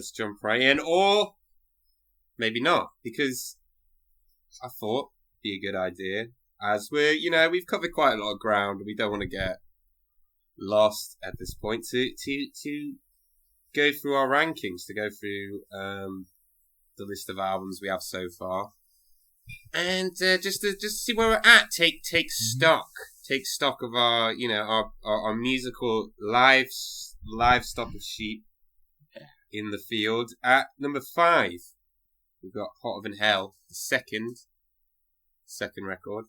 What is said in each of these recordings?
let's jump right in, or maybe not, because I thought it'd be a good idea, as we've covered quite a lot of ground, and we don't want to get lost at this point, to go through our rankings, to go through the list of albums we have so far, and just to see where we're at. Take stock of our our musical livestock of sheep in the field. At number 5, we've got Hotter Than Hell, the second record.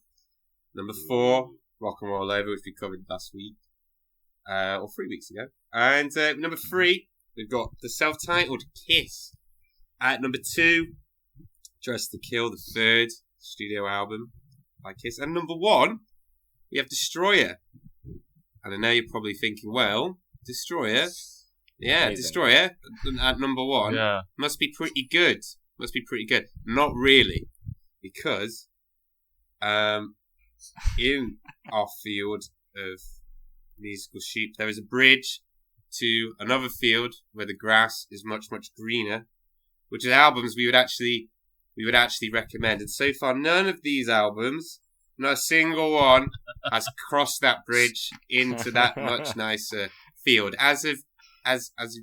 Number 4, Rock and Roll Over, which we covered last week, or 3 weeks ago. And number 3, we've got the self-titled Kiss. At number 2, Dress to Kill, the third studio album by Kiss. And number 1, we have Destroyer. And I know you're probably thinking, well, Destroyer. Yeah, amazing. Destroyer at number 1 must be pretty good. Not really, because in our field of musical sheep, there is a bridge to another field where the grass is much, much greener, which is albums we would actually recommend. And so far, none of these albums, not a single one, has crossed that bridge into that much nicer field. As of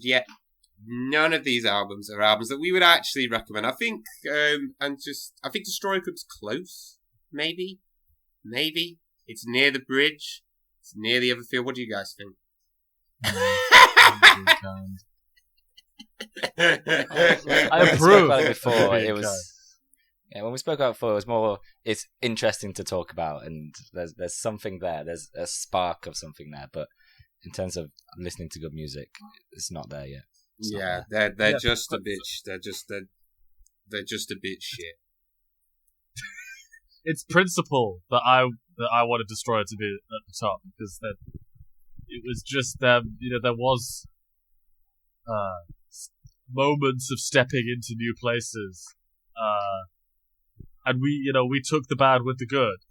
yet, none of these albums are albums that we would actually recommend. I think, I think Destroyer comes close. Maybe. It's near the bridge. It's near the other field. What do you guys think? I approve. About it before. It was. Yeah, when we spoke about it before, it was more. It's interesting to talk about, and there's something there. There's a spark of something there, but in terms of listening to good music, it's not there yet. They're just a bit. They're just a bit shit. It's principle that I wanted Destroyer to be at the top, because it was just them. There was moments of stepping into new places, and we took the bad with the good.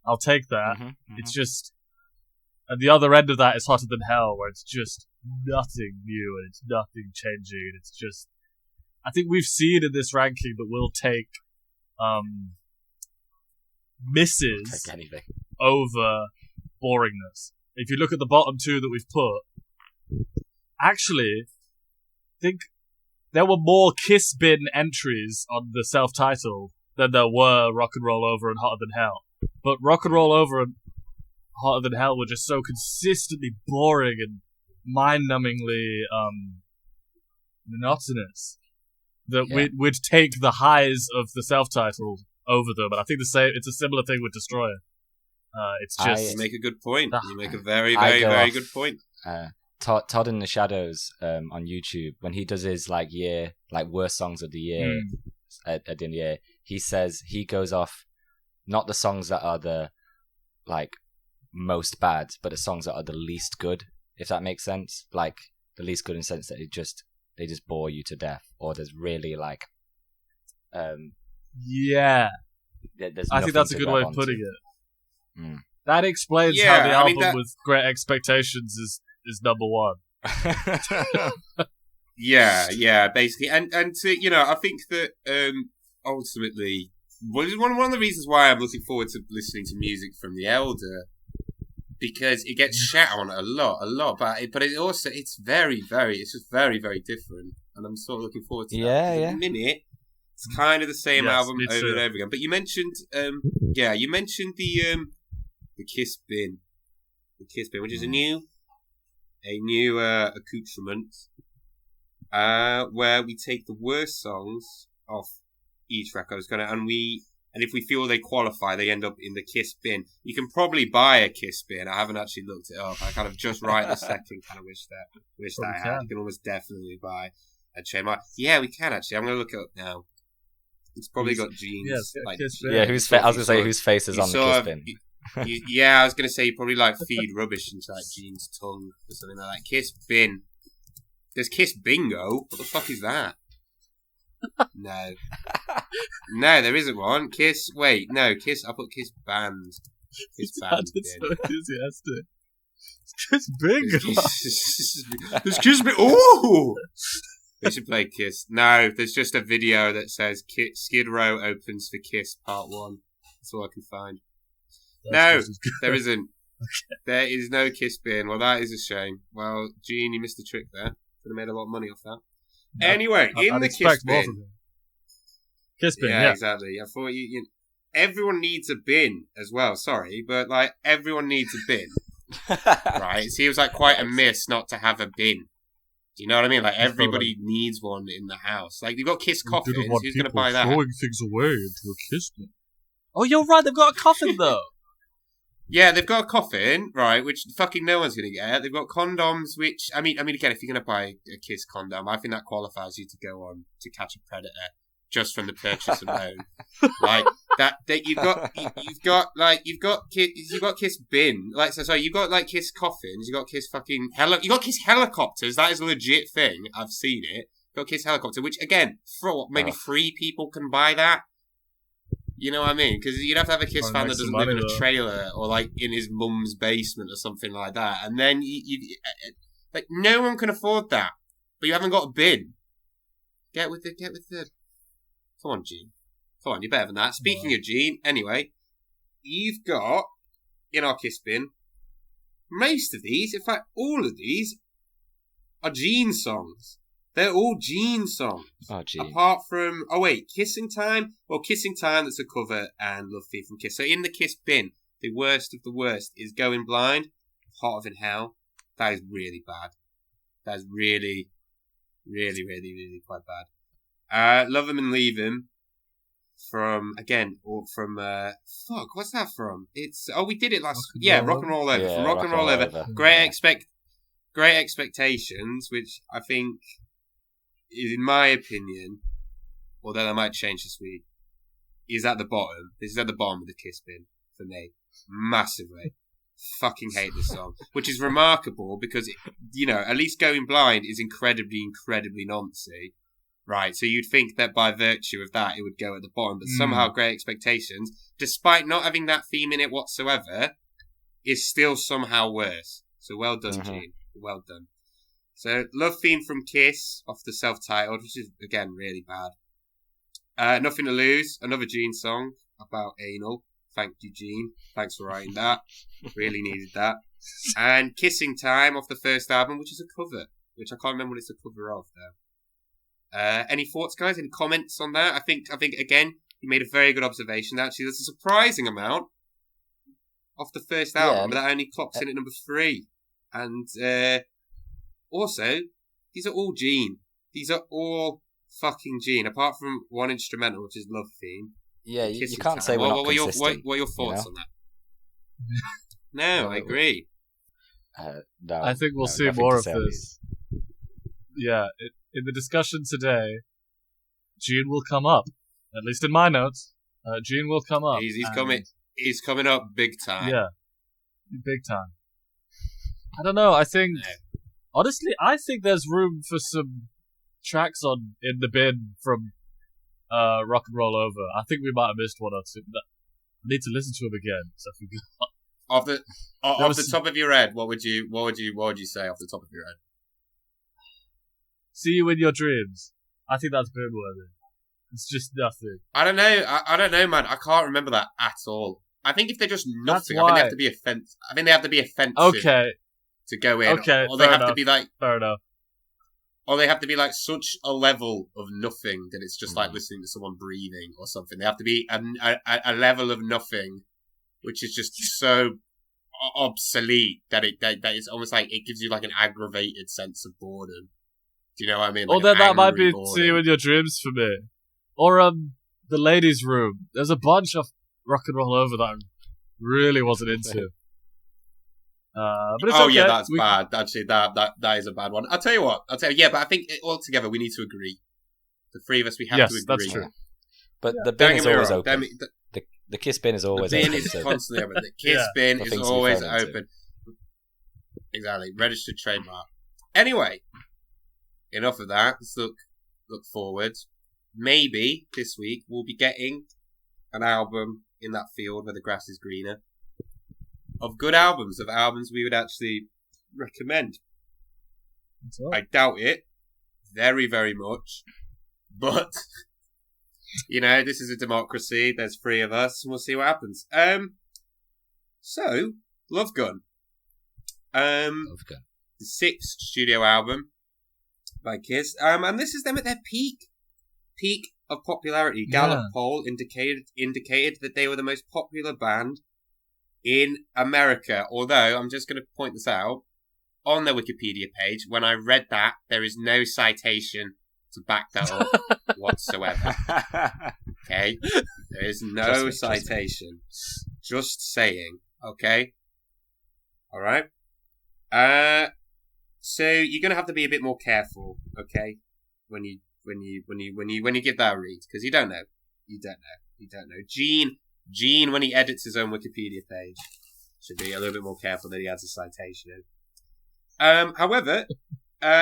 I'll take that. It's just, and the other end of that is Hotter Than Hell, where it's just nothing new and it's nothing changing. It's just, I think we've seen in this ranking that we'll take misses over boringness. If you look at the bottom 2 that we've put, actually, I think there were more Kiss bin entries on the self-titled than there were Rock and Roll Over and Hotter Than Hell. But Rock and Roll Over and Hotter Than Hell were just so consistently boring and mind-numbingly monotonous that we'd take the highs of the self-titled over them. And I think it's a similar thing with Destroyer. It's just... You make a good point. You make a very, very, very good point. Todd in the Shadows on YouTube, when he does his worst songs of the year at the end of the year, he says he goes off not the songs that are the most bad, but the songs that are the least good, if that makes sense. Like the least good in the sense that they just bore you to death, or there's really I think that's a good way of putting it. That explains how the album with Great Expectations is number 1. Basically, and I think that ultimately, one of the reasons why I'm looking forward to listening to music from the Elder, because it gets shat on a lot, but it's very, very, it's just very, very different, and I'm sort of looking forward to that. At the minute, it's kind of the same album over and over again. But you mentioned, the Kiss bin, which is a new accoutrement, where we take the worst songs off each record, and if we feel they qualify, they end up in the Kiss bin. You can probably buy a Kiss bin. I haven't actually looked it up. I kind of just right this second kind of wish that I had. You can almost definitely buy a trademark. Yeah, we can actually. I'm going to look it up now. It's probably got jeans. I was going to say whose face is on the Kiss bin. I was going to say you probably feed rubbish into Jean's tongue or something like that. Kiss bin. There's Kiss bingo. What the fuck is that? No, there isn't one. Kiss. Wait, no. Kiss. I put Kiss band. Kiss band. It's so enthusiastic. It's Kiss bingo. There's Kiss bingo. Oh. We should play Kiss. No, there's just a video that says Skid Row opens for Kiss Part 1. That's all I can find. No, there isn't. Okay. There is no Kiss bin. Well, that is a shame. Well, Gene, you missed the trick there. Could have made a lot of money off that. Yeah, anyway, in the Kiss bin. Kiss bin, yeah. Exactly. I thought everyone needs a bin as well. Sorry, but like everyone needs a bin, right? It seems like quite a miss not to have a bin. Do you know what I mean? Like everybody needs one in the house. Like you've got Kiss coffins. Who's going to buy that? Throwing things away into a Kiss bin. Oh, you're right. They've got a coffin though. Yeah, they've got a coffin, right? Which fucking no one's going to get. They've got condoms, which I mean, again, if you're going to buy a Kiss condom, I think that qualifies you to go on to Catch a Predator. Just from the purchase alone, like that you've got Kiss bin, like sorry, you've got like Kiss coffins, you've got Kiss fucking you got Kiss helicopters. That is a legit thing. I've seen it. You've got Kiss helicopter, which again, for what, maybe 3 people can buy that. You know what I mean? Because you'd have to have a Kiss fan that doesn't live in a trailer or like in his mum's basement or something like that, and then you like no one can afford that, but you haven't got a bin. Get with the. Come on, Gene. Come on, you're better than that. Speaking of Gene, anyway, you've got, in our Kiss bin, most of these, in fact, all of these, are Gene songs. They're all Gene songs. Oh, Gene. Apart from, Kissing Time? Well, Kissing Time, that's a cover, and Love Thief from Kiss. So in the Kiss bin, the worst of the worst is Going Blind, Heart of in Hell. That is really bad. That is really, really, really, really quite bad. Love Him and Leave Him what's that from? It's, we did it last, Rock and Roll Over. Yeah, from Rock and Roll Over. Great Expectations, which I think is, in my opinion, although I might change this week, is at the bottom. This is at the bottom of the Kiss bin for me. Massively. Fucking hate this song. Which is remarkable because, at least Going Blind is incredibly, incredibly noncy. Right, so you'd think that by virtue of that, it would go at the bottom. But somehow Great Expectations, despite not having that theme in it whatsoever, is still somehow worse. So well done, Gene. Well done. So, Love Theme from Kiss, off the self-titled, which is, again, really bad. Nothing to Lose, another Gene song about anal. Thank you, Gene. Thanks for writing that. Really needed that. And Kissing Time, off the first album, which is a cover, which I can't remember what it's a cover of, though. Any thoughts, guys? Any comments on that? I think again, you made a very good observation. Actually, there's a surprising amount off the first album, but that only clocks in at number 3. And also, these are all Gene. These are all fucking Gene, apart from one instrumental, which is Love Theme. Yeah, you can't say we're not consistent. What are your thoughts on that? No, I agree. No, I think we'll see more of this. Yeah, in the discussion today, Gene will come up. At least in my notes, Gene will come up. He's coming up big time. Yeah, big time. I don't know. Honestly, I think there's room for some tracks in the bin from Rock and Roll Over. I think we might have missed one or two. I need to listen to them again. So I forgot. Off the top of your head, what would you say off the top of your head? See You in Your Dreams. I think that's bin worthy. It's just nothing. I don't know. I don't know, man. I can't remember that at all. I think if they're just nothing, I think they have to be offensive. I think they have to be offensive. Okay. To go in. Okay. Or they have to be like. Fair enough. Or they have to be like such a level of nothing that it's just like listening to someone breathing or something. They have to be a level of nothing, which is just so obsolete that it's almost like it gives you like an aggravated sense of boredom. Do you know what I mean? Like then that might be See You in Your Dreams for me. Or The Ladies' Room. There's a bunch of Rock and Roll Over that I really wasn't into. But it's okay. Yeah, that's bad. Actually, that is a bad one. I'll tell you, but I think altogether we need to agree. The three of us, we have to agree. Yes, that's true. But the bin is always open. The Kiss bin is always open. The bin is constantly open. The Kiss bin is always open. Exactly. Registered trademark. Anyway, enough of that. Let's look forward. Maybe this week we'll be getting an album in that field where the grass is greener. Of good albums, of albums we would actually recommend. I doubt it. very, very much. But, you know, this is a democracy. There's 3 of us, and we'll see what happens. So, Love Gun. Love Gun. The 6th studio album by Kiss. And this is them at their peak of popularity. Gallup poll indicated that they were the most popular band in America. Although, I'm just going to point this out, on their Wikipedia page, when I read that, there is no citation to back that up whatsoever. Okay? There is no citation. Just saying. Okay? Alright? So you're gonna have to be a bit more careful, okay? When you give that a read, because you don't know. You don't know. Gene, when he edits his own Wikipedia page, should be a little bit more careful that he adds a citation in. However,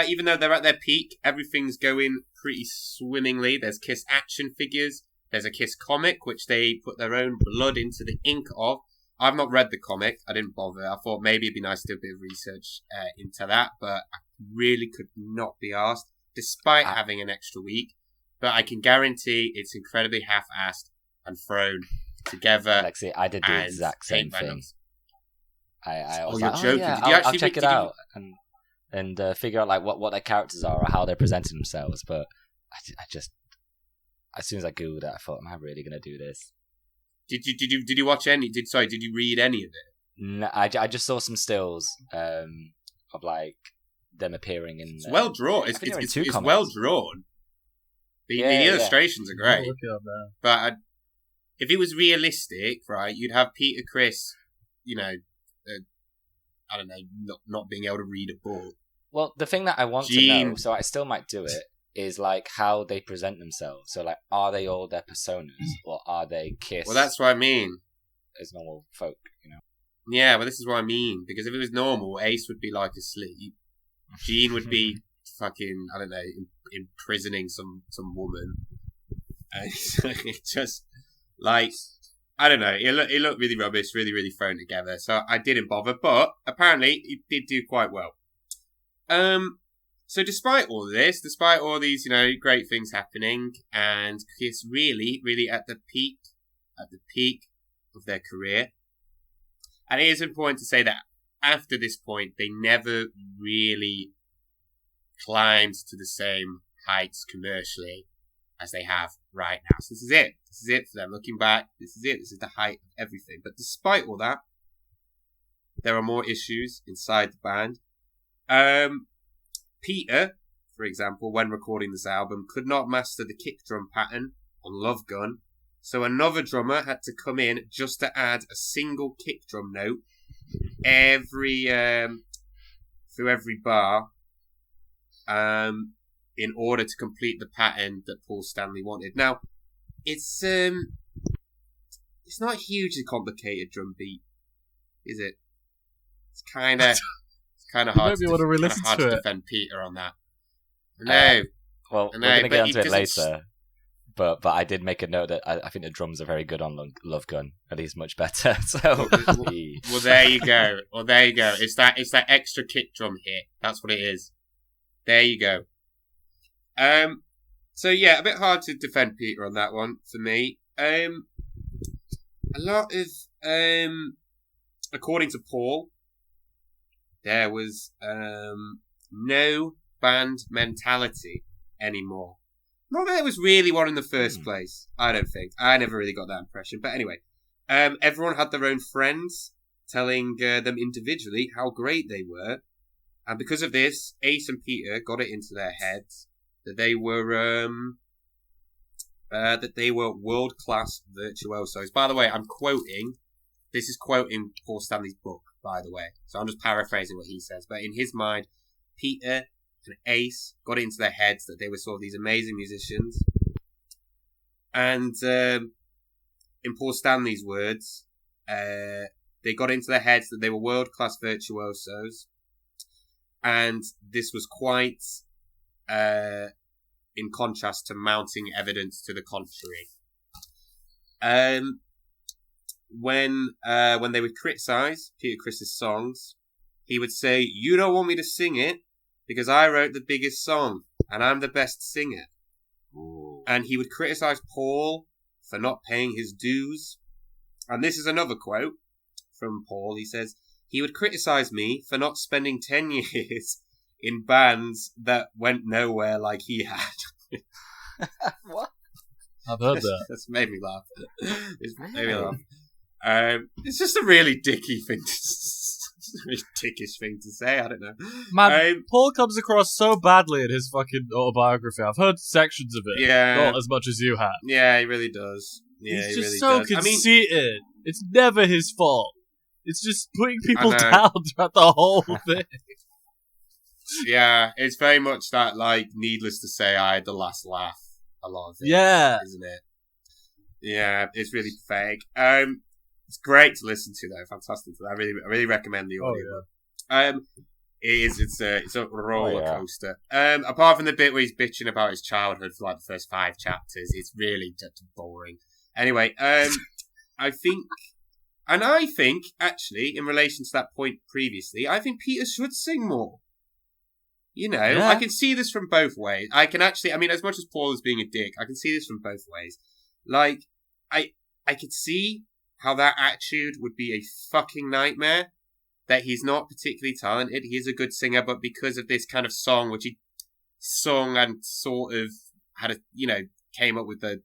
even though they're at their peak, everything's going pretty swimmingly. There's Kiss action figures. There's a Kiss comic, which they put their own blood into the ink of. I've not read the comic. I didn't bother. I thought maybe it'd be nice to do a bit of research into that, but I really could not be asked, despite having an extra week. But I can guarantee it's incredibly half-assed and thrown together. Alexei, I did the exact same thing. I was you're like, joking. I'll check it out and figure out like what their characters are or how they're presenting themselves. But I just, as soon as I googled it, I thought, am I really going to do this? Did you watch any? Did you read any of it? No, I just saw some stills of like them appearing in. It's well drawn. It's well drawn. The illustrations are great. But if it was realistic, right, you'd have Peter Criss, you know, I don't know, not being able to read a book. Well, the thing that I want to know, so I still might do it, is like how they present themselves. So like, are they all their personas or are they Kiss? Well, that's what I mean. As normal folk, you know. Yeah, but this is what I mean, because if it was normal, Ace would be like asleep. Gene would be fucking, I don't know, imprisoning some woman. And it just like, I don't know. It looked really rubbish, really, really thrown together. So I didn't bother, but apparently it did do quite well. So despite all this, despite all these, you know, great things happening, and Kiss really, really at the peak of their career, and it is important to say that after this point, they never really climbed to the same heights commercially as they have right now. So this is it. This is it for them. Looking back, this is it. This is the height of everything. But despite all that, there are more issues inside the band. Peter, for example, when recording this album, could not master the kick drum pattern on Love Gun, so another drummer had to come in just to add a single kick drum note through every bar, in order to complete the pattern that Paul Stanley wanted. Now, it's not a hugely complicated drum beat, is it? It's kind of hard to defend Peter on that. No. We're going to get onto it later. But I did make a note that I think the drums are very good on Love Gun. At least much better. So well, there you go. It's that extra kick drum hit. That's what it is. There you go. So yeah, a bit hard to defend Peter on that one for me. A lot of according to Paul, there was no band mentality anymore. Not that there was really one in the first place. I don't think. I never really got that impression. But anyway, everyone had their own friends telling them individually how great they were. And because of this, Ace and Peter got it into their heads that they were world-class virtuosos. By the way, this is quoting Paul Stanley's book, by the way. So I'm just paraphrasing what he says. But in his mind, Peter and Ace got it into their heads that they were sort of these amazing musicians. And in Paul Stanley's words, they got into their heads that they were world-class virtuosos. And this was quite in contrast to mounting evidence to the contrary. When they would criticize Peter Criss's songs, he would say, "You don't want me to sing it because I wrote the biggest song and I'm the best singer. Ooh. And he would criticize Paul for not paying his dues. And this is another quote from Paul. He says, he would criticize me for not spending 10 years in bands that went nowhere like he had. What? I've heard that. That's made me laugh. It's made me laugh. It's just a really dicky thing really dickish thing to say. I don't know. Man, Paul comes across so badly in his fucking autobiography. I've heard sections of it. Yeah. Not as much as you have. Yeah, he really does. Yeah, he's he just really so does. conceited. It's never his fault. It's just putting people down throughout the whole thing. Yeah, it's very much that, like, needless to say, I had the last laugh. A lot of it, isn't it? Yeah, it's really fake. It's great to listen to, though. Fantastic. I really recommend the audio. It's a roller coaster. Apart from the bit where he's bitching about his childhood for like the first 5 chapters, it's really just boring. Anyway, I think actually, in relation to that point previously, I think Peter should sing more. You know, I can see this from both ways. I can actually, I mean, as much as Paul is being a dick, I can see this from both ways. Like, I could see how that attitude would be a fucking nightmare. That he's not particularly talented. He is a good singer, but because of this kind of song, which he sung and sort of had a, you know, came up with the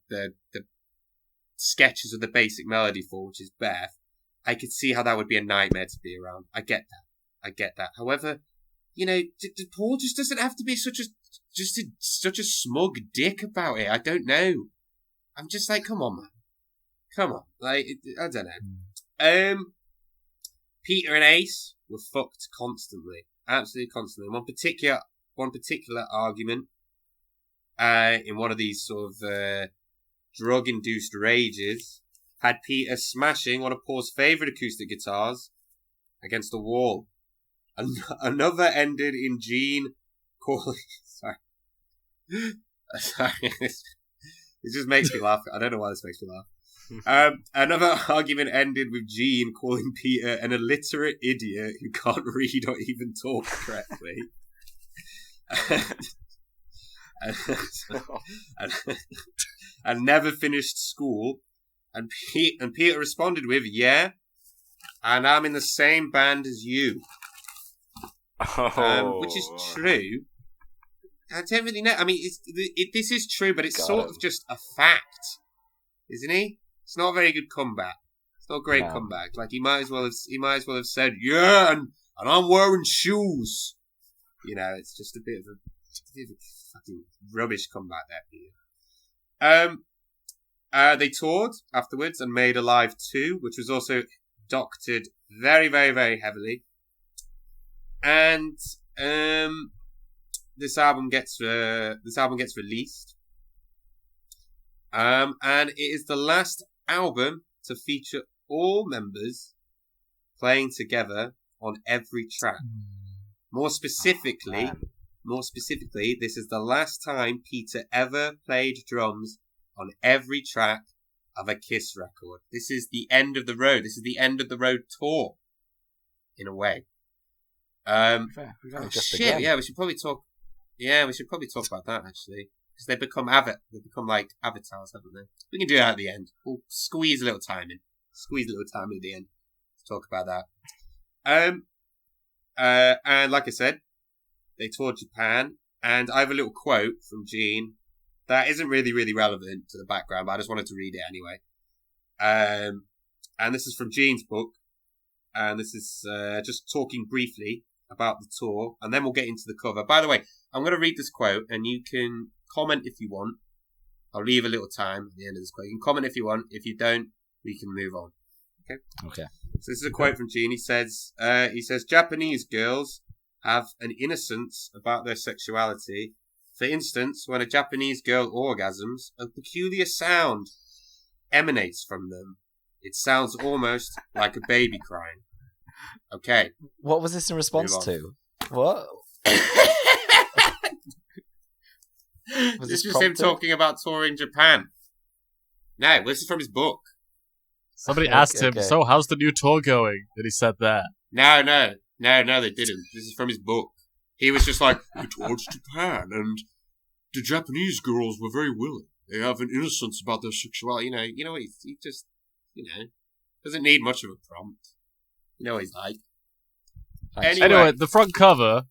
sketches of the basic melody for, which is Beth, I could see how that would be a nightmare to be around. I get that. However, you know, Paul just doesn't have to be such a smug dick about it. I don't know. I'm just like, come on, man. Come on. Like, I don't know. Peter and Ace were fucked constantly. Absolutely constantly. One particular argument, in one of these sort of, drug-induced rages, had Peter smashing one of Paul's favourite acoustic guitars against a wall. Another ended in Gene calling... Sorry. It just makes me laugh. I don't know why this makes me laugh. Another argument ended with Gene calling Peter an illiterate idiot who can't read or even talk correctly. and never finished school. And Peter responded with, yeah, and I'm in the same band as you. Which is true. I don't really know. I mean, this is true, but it's sort of just a fact, isn't he? It's not a very good comeback. It's not a great comeback. Like he might as well have said, yeah, and I'm wearing shoes. You know, it's just a bit of a fucking rubbish comeback there. They toured afterwards and made Alive 2, which was also doctored very, very, very heavily. And this album gets released. And it is the last album to feature all members playing together on every track. More specifically, this is the last time Peter ever played drums on every track of a Kiss record. This is the end of the road. This is the end of the road tour, in a way. Shit, yeah, we should probably talk. Yeah, we should probably talk about that actually, because they've become like avatars, haven't they? We can do that at the end. We'll squeeze a little time at the end to talk about that. And like I said, they toured Japan, and I have a little quote from Gene that isn't really, really relevant to the background, but I just wanted to read it anyway. And this is from Gene's book, and this is just talking briefly about the tour, and then we'll get into the cover. By the way, I'm going to read this quote, and you can comment if you want. I'll leave a little time at the end of this quote. You can comment if you want. If you don't, we can move on. Okay. So this is a quote from Gene. He says, Japanese girls have an innocence about their sexuality. For instance, when a Japanese girl orgasms, a peculiar sound emanates from them. It sounds almost like a baby crying. Okay. What was this in response to? What? This is him talking about touring Japan. No, this is from his book. Somebody asked him, so how's the new tour going? And he said that. No, they didn't. This is from his book. He was just like, we toured Japan, and the Japanese girls were very willing. They have an innocence about their sexuality. You know, he just, doesn't need much of a prompt. You know what he's like. Anyway, the front cover.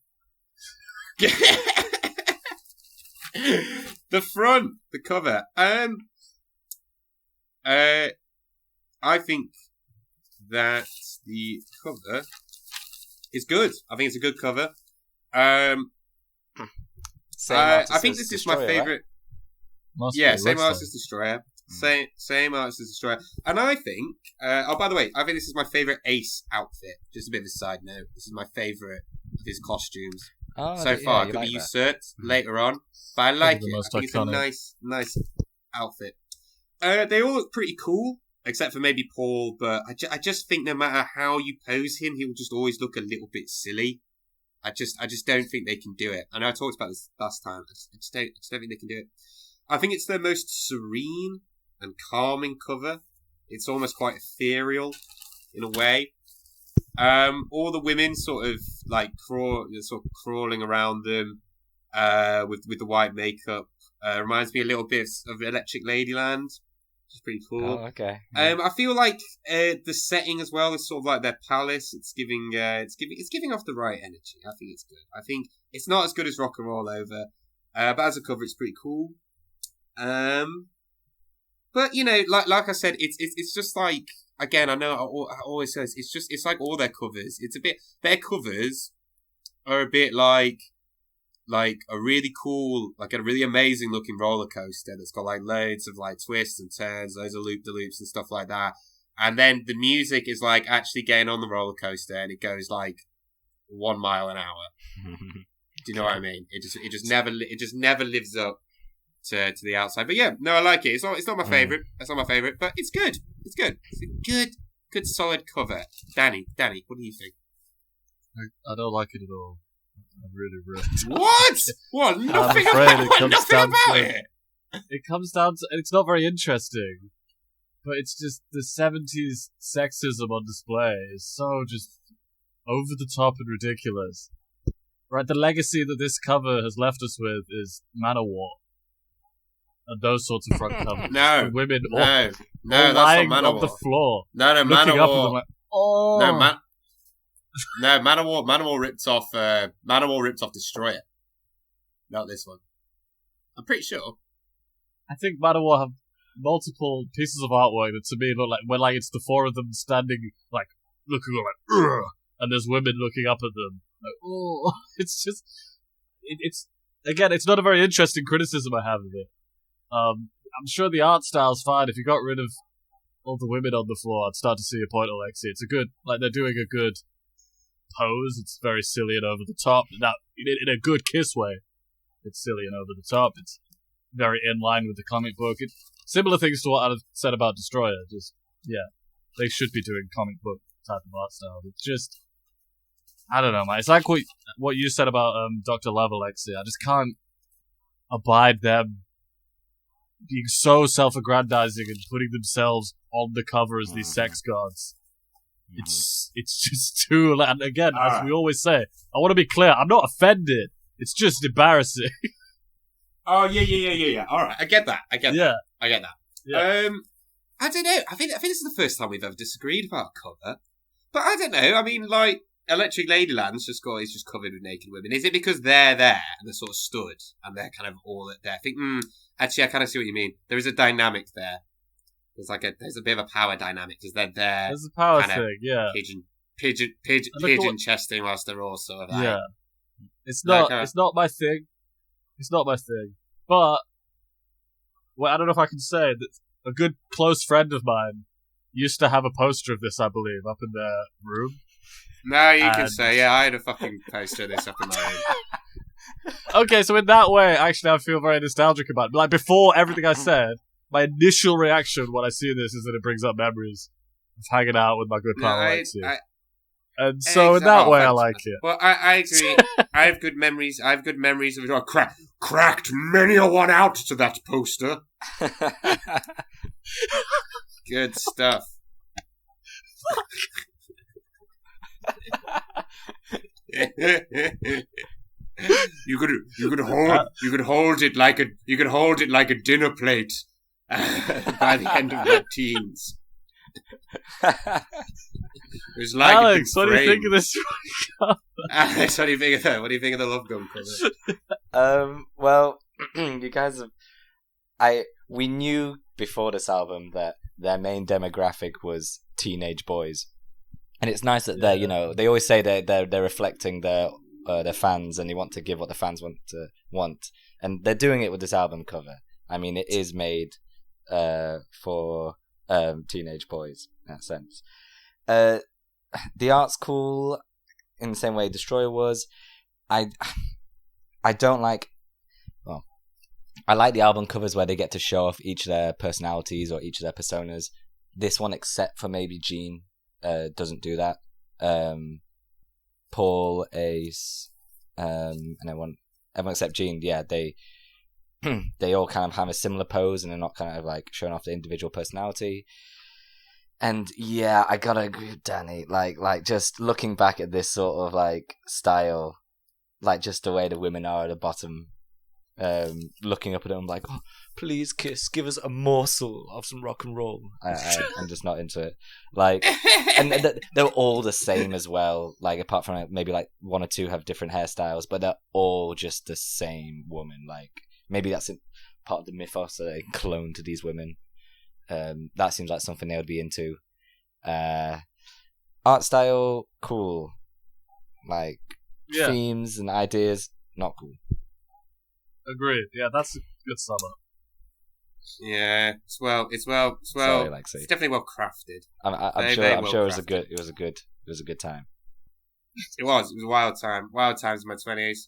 the cover. I think that the cover is good. I think it's a good cover. I think this is my favorite. Right? Same artist as Destroyer. Same artist as Destroyer. And I think, by the way, I think this is my favorite Ace outfit. Just a bit of a side note. This is my favorite of his costumes so far. Could be usurped later on, but I like it. I think it's a nice outfit. They all look pretty cool, except for maybe Paul. But I just think no matter how you pose him, he will just always look a little bit silly. I just don't think they can do it. I know I talked about this last time. I just don't think they can do it. I think it's their most serene and calming cover. It's almost quite ethereal in a way. All the women sort of like crawling around them with the white makeup. Reminds me a little bit of Electric Ladyland, which is pretty cool. Oh, okay. I feel like the setting as well is sort of like their palace. It's giving off the right energy. I think it's good. I think it's not as good as Rock and Roll Over, but as a cover, it's pretty cool. But like I said, it's just like, again, I know I always say it's like all their covers. Their covers are a bit like a really cool, like a really amazing looking roller coaster that's got like loads of like twists and turns, loads of loop-de-loops and stuff like that. And then the music is like actually getting on the roller coaster and it goes like 1 mile an hour. Do you know what I mean? It just never lives up to the outside. But yeah, no, I like it. It's not my favourite. That's not my favourite, but it's good. It's good. It's a good solid cover. Danny, what do you think? I don't like it at all. I really don't. What? Nothing about it. It comes down to, it's not very interesting, but it's just the 70s sexism on display is so just over the top and ridiculous. Right, the legacy that this cover has left us with is Manowar. And those sorts of front covers. No. Women no, that's lying not on the floor. No, looking up at them like, oh. No, Manowar ripped off Destroyer. Not this one. I'm pretty sure. I think Manowar have multiple pieces of artwork that to me look like when it's the four of them standing like looking like ugh, and there's women looking up at them. Like, oh, it's just it's again, it's not a very interesting criticism I have of it. I'm sure the art style's fine. If you got rid of all the women on the floor, I'd start to see a point, Alexei. It's a good, they're doing a good pose. It's very silly and over the top. Now, in a good Kiss way, it's silly and over the top. It's very in line with the comic book. Similar things to what I've said about Destroyer. Just, yeah, they should be doing comic book type of art style. It's just, I don't know, man. It's like what you said about Dr. Love, Alexei. I just can't abide them being so self-aggrandizing and putting themselves on the cover as these sex gods. It's just too... And again, as we always say, I want to be clear, I'm not offended. It's just embarrassing. Oh, yeah. All right, I get that. I get that. Yeah. I don't know. I think this is the first time we've ever disagreed about a cover. But I don't know. I mean, like, Electric Ladyland's just covered with naked women. Is it because they're there and they're sort of stood and they're kind of all there? I think, actually, I kind of see what you mean. There is a dynamic there. There's a bit of a power dynamic because they're there. There's a power thing, yeah. Pigeon chesting whilst they're all sort of like... Yeah. It's not my thing. It's not my thing. But, well, I don't know if I can say that a good close friend of mine used to have a poster of this, I believe, up in their room. No, you can say, yeah, I had a fucking poster of this up in my room. Okay, so in that way, actually, I feel very nostalgic about it. Like, before everything I said, my initial reaction when I see this is that it brings up memories of hanging out with my good pal Alexei. And so in that way, I like it. Well, I agree. I have good memories. I have good memories of it. I cracked many a one out to that poster. Good stuff. You hold it like a dinner plate by the end of my teens. It was like Alex, what do you think of this? Alex, what do you think of the Love Gun cover? Well, you guys we knew before this album that their main demographic was teenage boys, and it's nice that they're, they always say they're reflecting their fans, and they want to give what the fans want, and they're doing it with this album cover. I mean, it is made for teenage boys in that sense. The art's cool in the same way Destroyer was. I don't like. Well, I like the album covers where they get to show off each of their personalities or each of their personas. This one, except for maybe Gene, doesn't do that. Paul, Ace, and everyone except Gene, they all kind of have a similar pose, and they're not kind of like showing off the individual personality. And yeah, I gotta agree with Danny. Like just looking back at this sort of like style, like just the way the women are at the bottom, looking up at them like, oh, please Kiss, give us a morsel of some rock and roll. I'm just not into it. Like, and they're all the same as well. Like, apart from maybe like one or two have different hairstyles, but they're all just the same woman. Like, maybe that's part of the mythos that they clone to these women. That seems like something they would be into. Art style, cool. Like, themes and ideas, not cool. Agreed. Yeah, that's a good sum up. Yeah, it's well. Sorry, Alexei. It's definitely well crafted. I'm sure it was a good time. It was a wild time. Wild times in my 20s.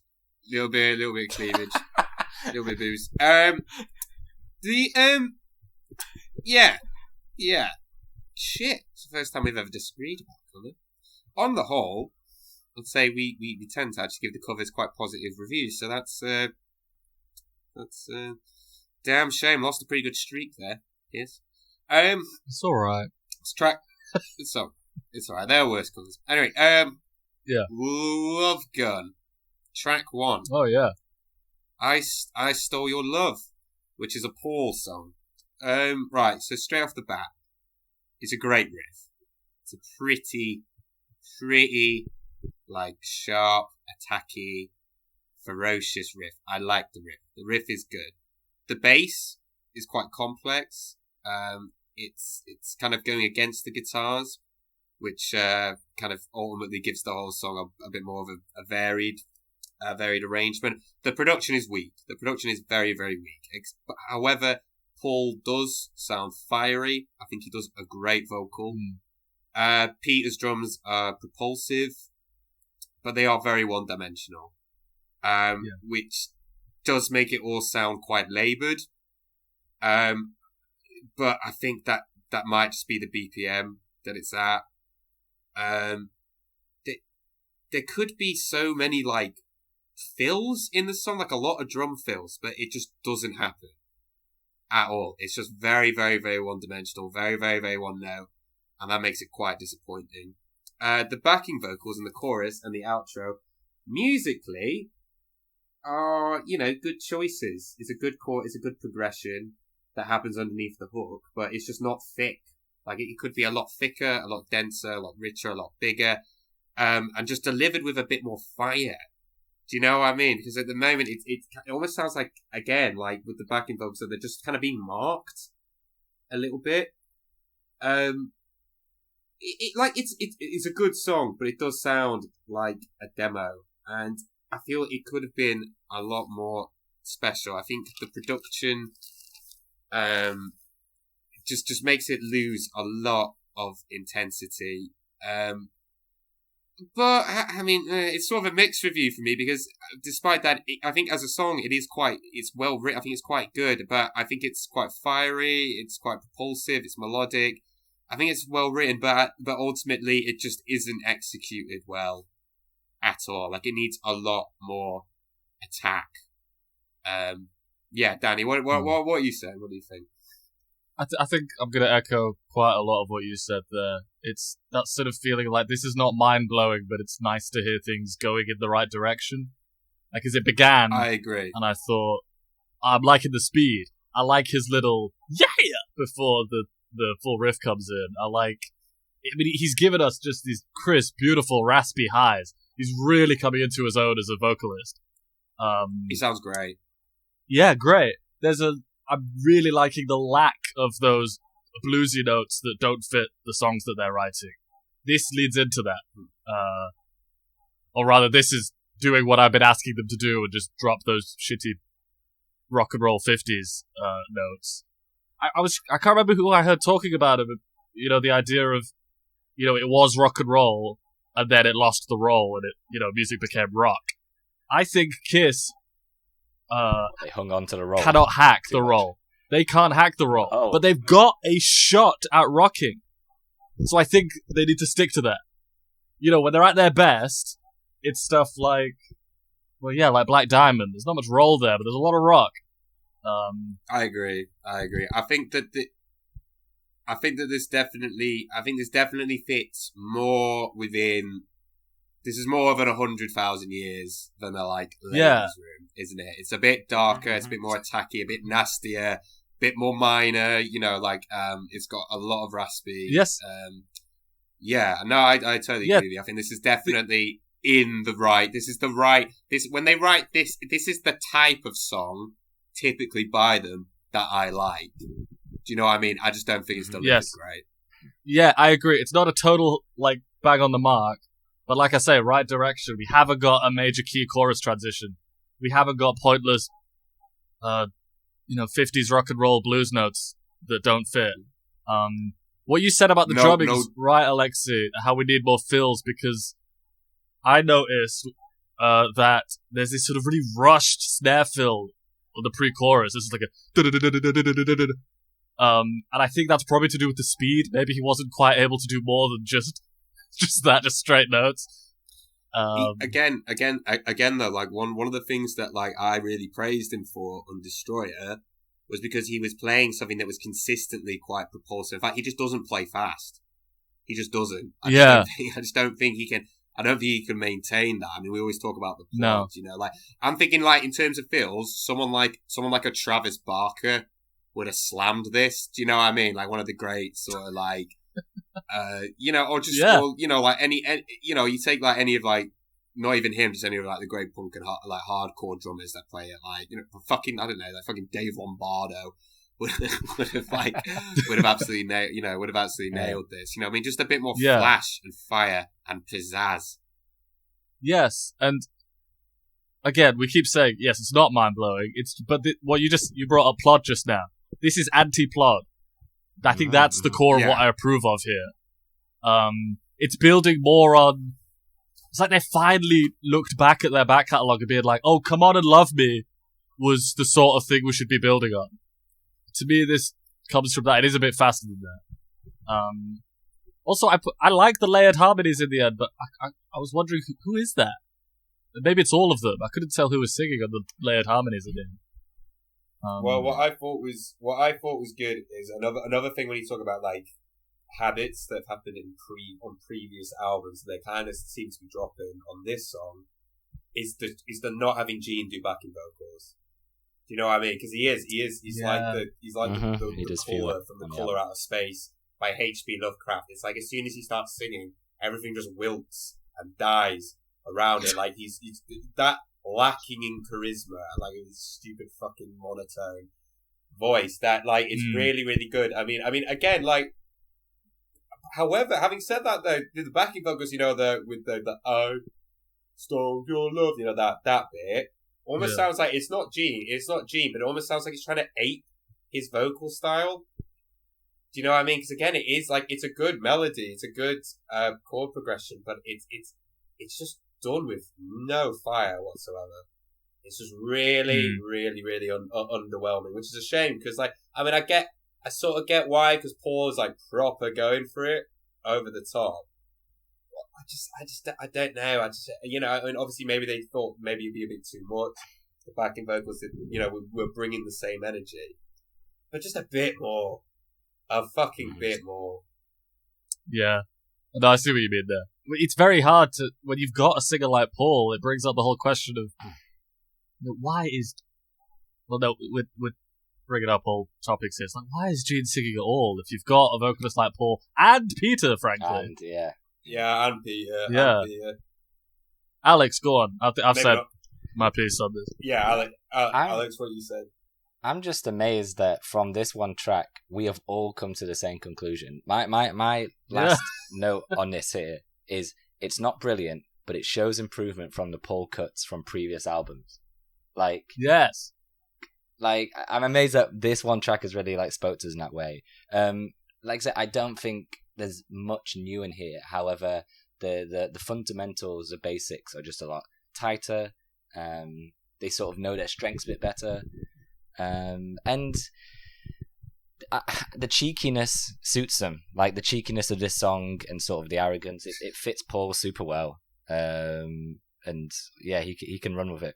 Little bit of cleavage, little bit of booze. Yeah. Shit. It's the first time we've ever disagreed about colour. On the whole, I'd say we tend to actually give the covers quite positive reviews, so that's damn shame. Lost a pretty good streak there. Yes. It's alright. It's alright. There are worse covers. Anyway, Love Gun. Track 1. Oh yeah. I Stole Your Love, which is a Paul song. Right, so straight off the bat, it's a great riff. It's a pretty, like, sharp, attacky, ferocious riff. I like the riff. The riff is good. The bass is quite complex. It's kind of going against the guitars, which kind of ultimately gives the whole song a bit more of a varied arrangement. The production is weak. The production is very, very weak. However, Paul does sound fiery. I think he does a great vocal. Peter's drums are propulsive, but they are very one-dimensional, which does make it all sound quite laboured. But I think that might just be the BPM that it's at. There could be so many, like, fills in the song, like a lot of drum fills, but it just doesn't happen at all. It's just very, very, very one-dimensional, very, very, very one-note, and that makes it quite disappointing. The backing vocals and the chorus and the outro, musically, are, good choices. It's a good chord, it's a good progression that happens underneath the hook, but it's just not thick. Like, it could be a lot thicker, a lot denser, a lot richer, a lot bigger, and just delivered with a bit more fire. Do you know what I mean? Because at the moment, it almost sounds like, again, like with the backing vocals, that they're just kind of being marked a little bit. It's a good song, but it does sound like a demo, and I feel it could have been a lot more special. I think the production just makes it lose a lot of intensity. But, I mean, it's sort of a mixed review for me, because despite that, I think as a song, it's well written. I think it's quite good, but I think it's quite fiery, it's quite propulsive, it's melodic. I think it's well written, but ultimately it just isn't executed well at all. Like, it needs a lot more attack. Danny, what are you saying? What do you think? I think I'm going to echo quite a lot of what you said there. It's that sort of feeling like this is not mind-blowing, but it's nice to hear things going in the right direction. Like, as it began, I agree. and I thought, I'm liking the speed. I like his little yeah before the full riff comes in. He's given us just these crisp, beautiful, raspy highs. He's really coming into his own as a vocalist. He sounds great. Yeah, great. I'm really liking the lack of those bluesy notes that don't fit the songs that they're writing. This leads into that. Or rather, this is doing what I've been asking them to do and just drop those shitty rock and roll 50s notes. I can't remember who I heard talking about it, but, the idea of, it was rock and roll, and then it lost the roll, and music became rock. I think Kiss they hung on to the roll. Cannot hack the roll. They can't hack the roll, but they've got a shot at rocking. So I think they need to stick to that. When they're at their best, it's stuff like, like Black Diamond. There's not much roll there, but there's a lot of rock. I agree. I think that this definitely fits more within. This is more than 100,000 years than a ladies' room, isn't it? It's a bit darker, it's a bit more attacky, a bit nastier, a bit more minor. It's got a lot of raspy. Yes. I totally agree with you. I think this is definitely in the right. This is the right. When they write this, this is the type of song typically by them that I like. Do you know what I mean? I just don't think it's done great. Yeah, I agree. It's not a total bang on the mark. But like I say, right direction. We haven't got a major key chorus transition. We haven't got pointless, 50s rock and roll blues notes that don't fit. What you said about the drumming is right, Alexei, how we need more fills, because I noticed that there's this sort of really rushed snare fill on the pre-chorus. This is like a and I think that's probably to do with the speed. Maybe he wasn't quite able to do more than just straight notes. Again, though, one of the things that I really praised him for on Destroyer was because he was playing something that was consistently quite propulsive. In fact, he just doesn't play fast. He just doesn't. I just don't think he can. I don't think he can maintain that. I mean, we always talk about the plot, I'm thinking in terms of feels, someone like a Travis Barker would have slammed this. Do you know what I mean? One of the greats, or any, you take any of not even him, just any of the great punk and hardcore drummers that play it, fucking I don't know, fucking Dave Lombardo would have absolutely nailed this. Just a bit more flash and fire and pizzazz. Yes, and again, we keep saying yes, it's not mind blowing. You brought up plot just now. This is anti-plot. I think that's the core of what I approve of here. It's building more on. It's like they finally looked back at their back catalogue and being like, "Oh, Come On and Love Me" was the sort of thing we should be building on. To me, this comes from that. It is a bit faster than that. Also, I like the layered harmonies in the end, but I was wondering who is that? Maybe it's all of them. I couldn't tell who was singing on the layered harmonies at the end. What I thought was good is another thing when you talk about habits that have happened on previous albums that they kind of seem to be dropping on this song is the not having Gene do backing vocals. Do you know what I mean? Because he's like the caller from the Color Out of Space by H.P. Lovecraft. It's like as soon as he starts singing, everything just wilts and dies around it. He's that lacking in charisma, his stupid fucking monotone voice. That it's really, really good. I mean, again, however, having said that, though, the backing vocals, with the "I stole your love," that bit almost sounds like it's not Gene, but it almost sounds like it's trying to ape his vocal style. Do you know what I mean? Because again, it is it's a good melody, it's a good chord progression, but it's just done with no fire whatsoever. It's just really, really, really underwhelming, which is a shame because, I sort of get why, because Paul's proper going for it over the top. I don't know. And obviously maybe they thought maybe it'd be a bit too much. The backing vocals that we're bringing the same energy, but just a bit more, a fucking bit more. Yeah, no, I see what you mean there. It's very hard to when you've got a singer like Paul. It brings up the whole question of why is... Well, no, we're bringing up all topics here. It's like, why is Gene singing at all if you've got a vocalist like Paul and Peter, frankly? And, yeah. Yeah, and Peter. Yeah. And Peter. Alex, go on. I've said not. my piece on this. Yeah, Alex, what you said. I'm just amazed that from this one track, we have all come to the same conclusion. My last note on this here is it's not brilliant, but it shows improvement from the Paul cuts from previous albums. Like, yes. Like, I'm amazed that this one track has really, like, spoke to us in that way. Like I said, I don't think there's much new in here. However, the fundamentals, the basics are just a lot tighter. They sort of know their strengths a bit better. And the cheekiness suits them. Like, the cheekiness of this song and sort of the arrogance, it fits Paul super well. And yeah, he can run with it.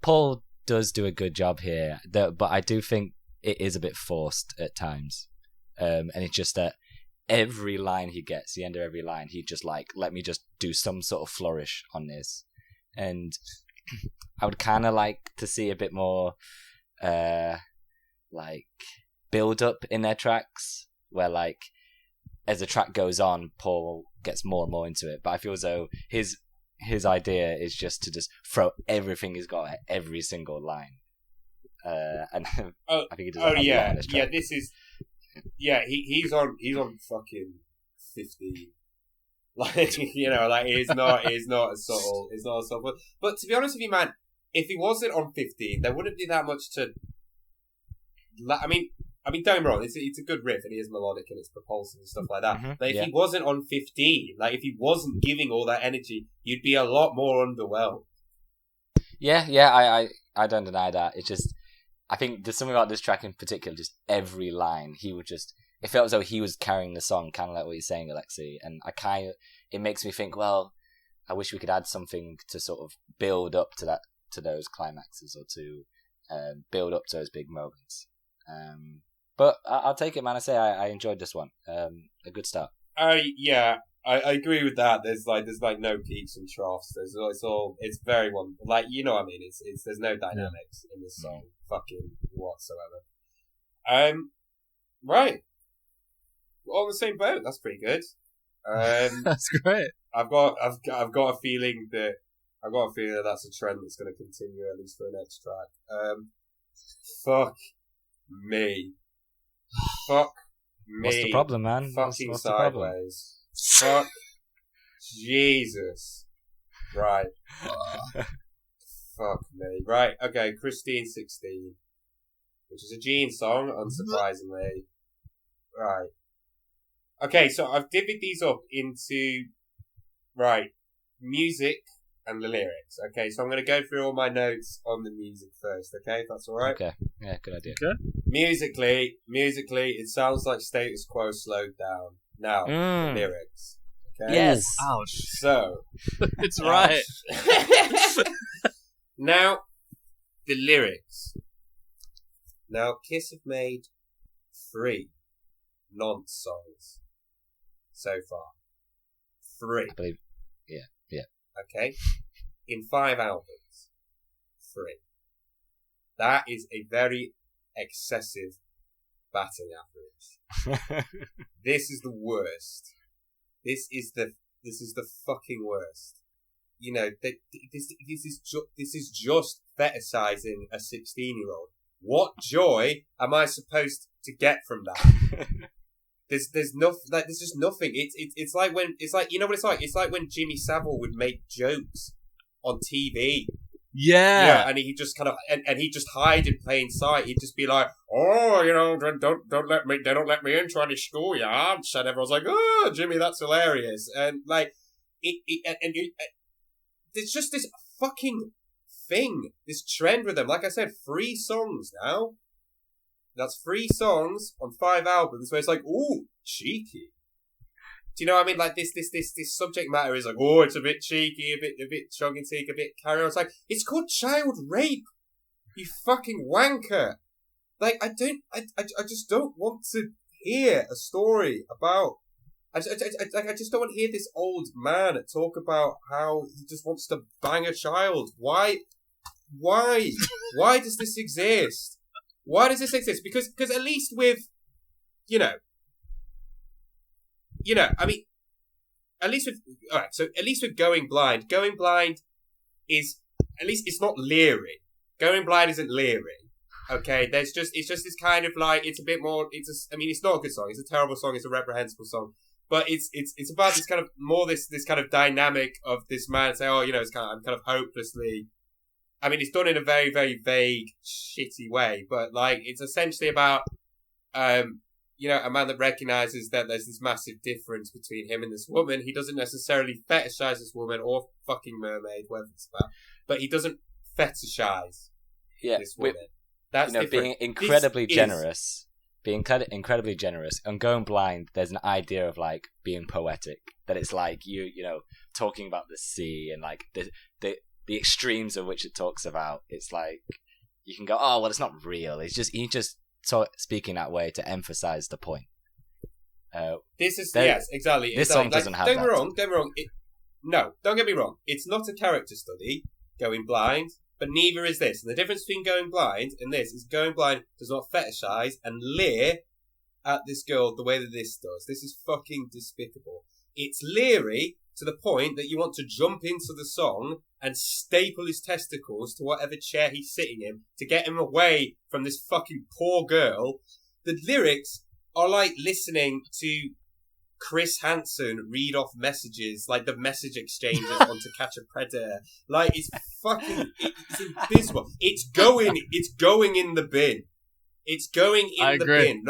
Paul does do a good job here, but I do think it is a bit forced at times. And it's just that every line he gets, the end of every line, he just like, let me just do some sort of flourish on this. And I would kind of like to see a bit more like build up in their tracks, where like as the track goes on, Paul gets more and more into it. But I feel as though his idea is just to just throw everything he's got at every single line. And I think he does. Oh yeah, yeah. This is he's on fucking 15. Like, you know, like it's not a subtle. But to be honest with you, man, if he wasn't on 15, there wouldn't be that much to. I mean, don't get me wrong. It's a good riff and it is melodic and it's propulsive and stuff like that. Mm-hmm, but if he wasn't on 15, like if he wasn't giving all that energy, you'd be a lot more underwhelmed. Yeah. I don't deny that. It's just, I think there's something about this track in particular. Just every line, he would just. It felt as though he was carrying the song, kind of like what you're saying, Alexei. And it makes me think, well, I wish we could add something to sort of build up to those climaxes, or to build up to those big moments. But I'll take it, man. I say I enjoyed this one. A good start. Yeah, I agree with that. There's no peaks and troughs. It's very one, like, you know what I mean. It's there's no dynamics in this song, fucking whatsoever. Right. We're all in the same boat. That's pretty good. That's great. I've got a feeling that that's a trend that's going to continue, at least for the next track. Fuck me. What's the problem, man? Fucking what's sideways. Fuck Jesus. Right. Fuck me. Right. Okay. Christine 16, which is a Gene song, unsurprisingly. Right. Okay, so I've divvied these up into, music and the lyrics. Okay, so I'm going to go through all my notes on the music first, okay, if that's alright? Okay, yeah, good idea. Okay. Musically, it sounds like Status Quo slowed down. Now, the lyrics. Okay? Yes. Ouch. So. It's right. Now, the lyrics. Now, Kiss have made 3 nonce songs so far. 3. I believe. Yeah. Okay? In 5 albums. 3. That is a very excessive batting average. This is the worst. This is the fucking worst. You know, this is just fetishizing a 16-year-old. What joy am I supposed to get from that? There's nothing. Like, there's just nothing. It's like when you know what it's like. It's like when Jimmy Savile would make jokes on TV. Yeah, and he just kind of and he just hide in plain sight. He'd just be like, "Oh, you know, don't let me into any schoolyards," and everyone's like, "Oh, Jimmy, that's hilarious." And like, there's just this fucking thing, this trend with them. Like I said, 3 songs now. That's 3 songs on 5 albums where it's like, ooh, cheeky. Do you know what I mean? Like this subject matter is like, oh, it's a bit cheeky, a bit tongue in cheek, a bit carry on. It's like, it's called child rape. You fucking wanker. Like, I just don't want to hear a story about I just don't want to hear this old man talk about how he just wants to bang a child. Why? Why does this exist? Why does this exist? Because at least with, I mean, at least with, all right, so at least with Going Blind is, at least it's not leering. Going Blind isn't leering. Okay, it's just this kind of like, it's a bit more, I mean, it's not a good song, it's a terrible song, it's a reprehensible song, but it's about this kind of, more this kind of dynamic of this man saying, oh, it's I'm kind of hopelessly, I mean, it's done in a very, very vague, shitty way, but like, it's essentially about, a man that recognizes that there's this massive difference between him and this woman. He doesn't necessarily fetishize this woman or fucking mermaid, whatever it's about, but he doesn't fetishize this woman. That's different. Being incredibly generous. Being incredibly generous. And Going Blind, there's an idea of like being poetic. That it's like you talking about the sea and like the extremes of which it talks about. It's like you can go, oh well, it's not real. He's just speaking that way to emphasize the point. Yes, exactly. This song doesn't have that. Don't get me wrong. No, don't get me wrong. It's not a character study, Going Blind, but neither is this. And the difference between Going Blind and this is Going Blind does not fetishize and leer at this girl the way that this does. This is fucking despicable. It's leery to the point that you want to jump into the song and staple his testicles to whatever chair he's sitting in to get him away from this fucking poor girl. The lyrics are like listening to Chris Hansen read off messages, like the message exchanges on To Catch a Predator. Like, it's fucking, it's abysmal. It's going in the bin. It's going in the bin.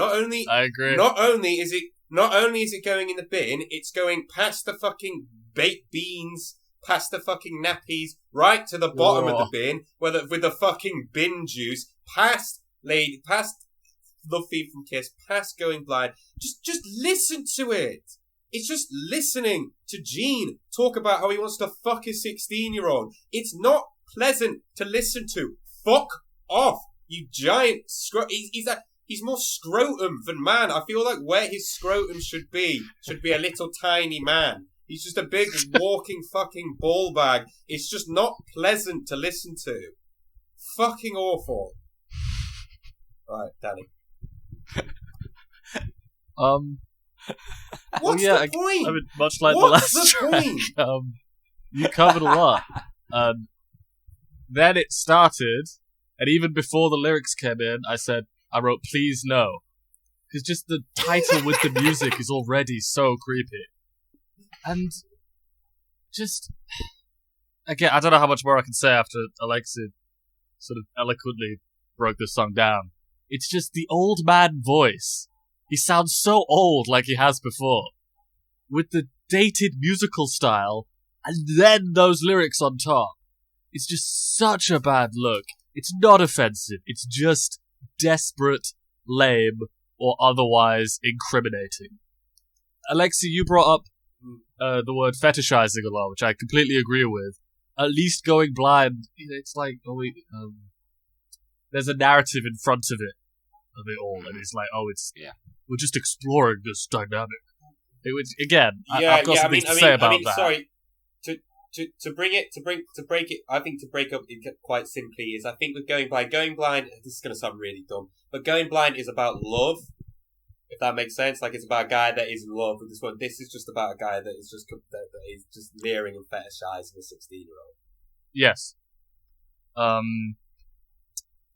I agree. Not only is it going in the bin, it's going past the fucking baked beans, past the fucking nappies, right to the bottom of the bin, with the fucking bin juice, past Fluffy from Kiss, past Going Blind. Just listen to it. It's just listening to Gene talk about how he wants to fuck a 16-year-old. It's not pleasant to listen to. Fuck off, you giant he's more scrotum than man. I feel like where his scrotum should be a little tiny man. He's just a big walking fucking ball bag. It's just not pleasant to listen to. Fucking awful. Right, Danny. What's the point? I mean, much like the last track, you covered a lot. Then it started, and even before the lyrics came in, I wrote, please no. Because just the title with the music is already so creepy. And just, again, I don't know how much more I can say after Alexei sort of eloquently broke this song down. It's just the old man voice. He sounds so old like he has before. With the dated musical style, and then those lyrics on top. It's just such a bad look. It's not offensive. It's just desperate, lame, or otherwise incriminating. Alexei, you brought up the word fetishizing a lot, which I completely agree with. At least Going Blind, it's like, there's a narrative in front of it all, and it's like, we're just exploring this dynamic. I've got something to say about that. Sorry, to break it, I think to break up it quite simply is, I think with Going Blind, this is going to sound really dumb, but Going Blind is about love, if that makes sense. Like, it's about a guy that is in love with this one. This is just about a guy that is just leering and fetishizing a 16-year-old. Yes. And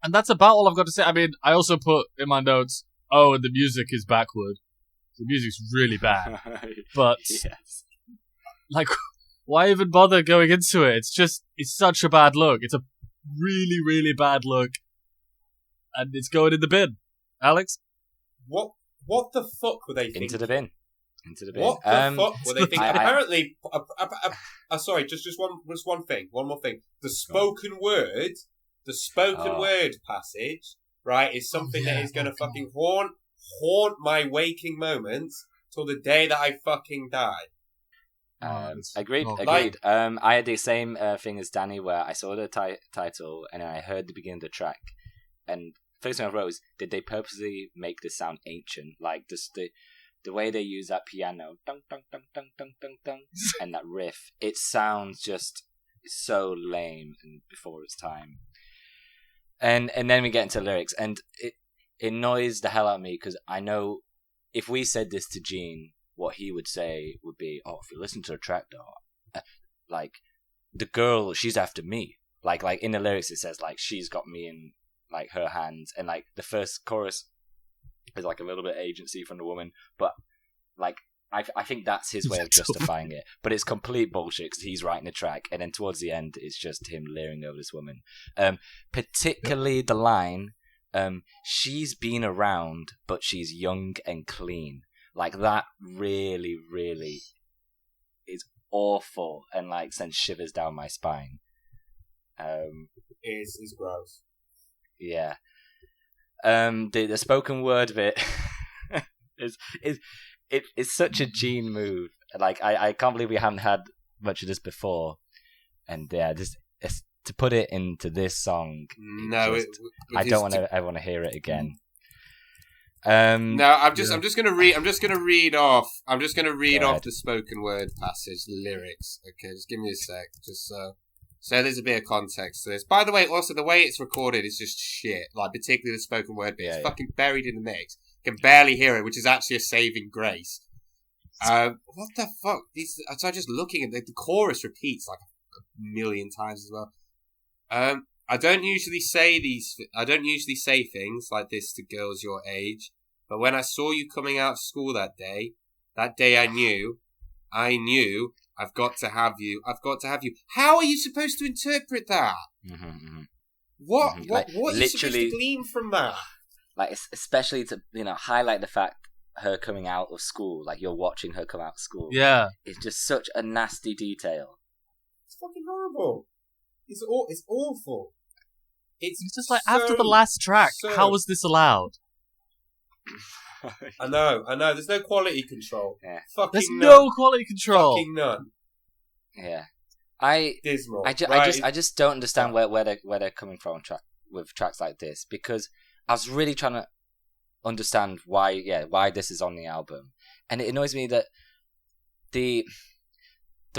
that's about all I've got to say. I mean, I also put in my notes, and the music is backward. The music's really bad. But, yes. Like, why even bother going into it? It's such a bad look. It's a really, really bad look. And it's going in the bin. Alex? What the fuck were they thinking? Into the bin. What the fuck were they thinking? Apparently, sorry, just one more thing. The spoken word passage, right, is something that is going to fucking haunt my waking moments till the day that I fucking die. Agreed. I had the same thing as Danny, where I saw the title and then I heard the beginning of the track, and first thing I wrote was, did they purposely make this sound ancient? Like, just the the way they use that piano, dun, dun, dun, dun, dun, dun, dun, and that riff, it sounds just so lame and before its time. And then we get into lyrics, and it annoys the hell out of me because I know if we said this to Gene, what he would say would be, "Oh, if you listen to the track, though, like the girl, she's after me." Like in the lyrics, it says like she's got me in like her hands, and like the first chorus is like a little bit agency from the woman, but like I think that's his way of justifying it. But it's complete bullshit because he's writing the track, and then towards the end, it's just him leering over this woman. Particularly the line, "She's been around, but she's young and clean." Like that really, really is awful, and like sends shivers down my spine. It's gross. Yeah. The spoken word bit is such a Gene move. Like I can't believe we haven't had much of this before. And yeah, just to put it into this song. No, I don't want to. I want to hear it again. No, I'm just gonna read off the spoken word passage, the lyrics. Okay, just give me a sec, just so there's a bit of context to this. By the way, also the way it's recorded is just shit. Like particularly the spoken word bit, it's fucking buried in the mix. You can barely hear it, which is actually a saving grace. What the fuck? So I'm just looking at the chorus repeats like a million times as well. I don't usually say things like this to girls your age, but when I saw you coming out of school that day I knew I've got to have you. How are you supposed to interpret that? Mm-hmm, mm-hmm. What Mm-hmm. what are you supposed to glean from that? Like especially to highlight the fact her coming out of school, like you're watching her come out of school. Yeah, it's just such a nasty detail. It's fucking horrible. It's awful. It's just like after the last track, how was this allowed? I know. There's no quality control. Yeah. There's no quality control. Fucking none. Yeah. Dismal. I just don't understand where they're coming from with tracks like this, because I was really trying to understand why this is on the album, and it annoys me that the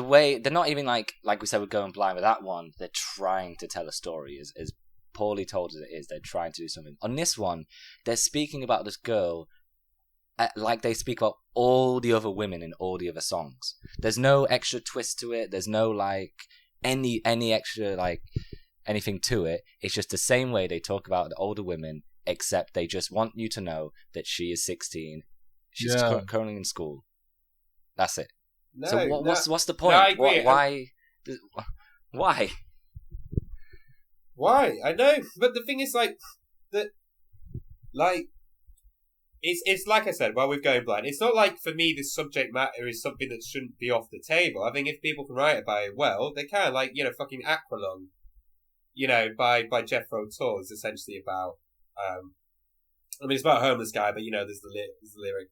way they're not even like we said, we're going blind with that one. They're trying to tell a story as poorly told as it is. They're trying to do something. On this one, they're speaking about this girl like they speak about all the other women in all the other songs. There's no extra twist to it. There's no like any extra like anything to it. It's just the same way they talk about the older women, except they just want you to know that she is 16. She's currently in school. That's it. No, so what's the point? No, I agree. Why? Why? I know, but the thing is, like, that, like, it's like I said, while we're going blind, it's not like, for me, this subject matter is something that shouldn't be off the table. I think if people can write about it well, they can. Like, fucking Aqualung, by Jethro Tull is essentially about, it's about a homeless guy, but, there's the lyric,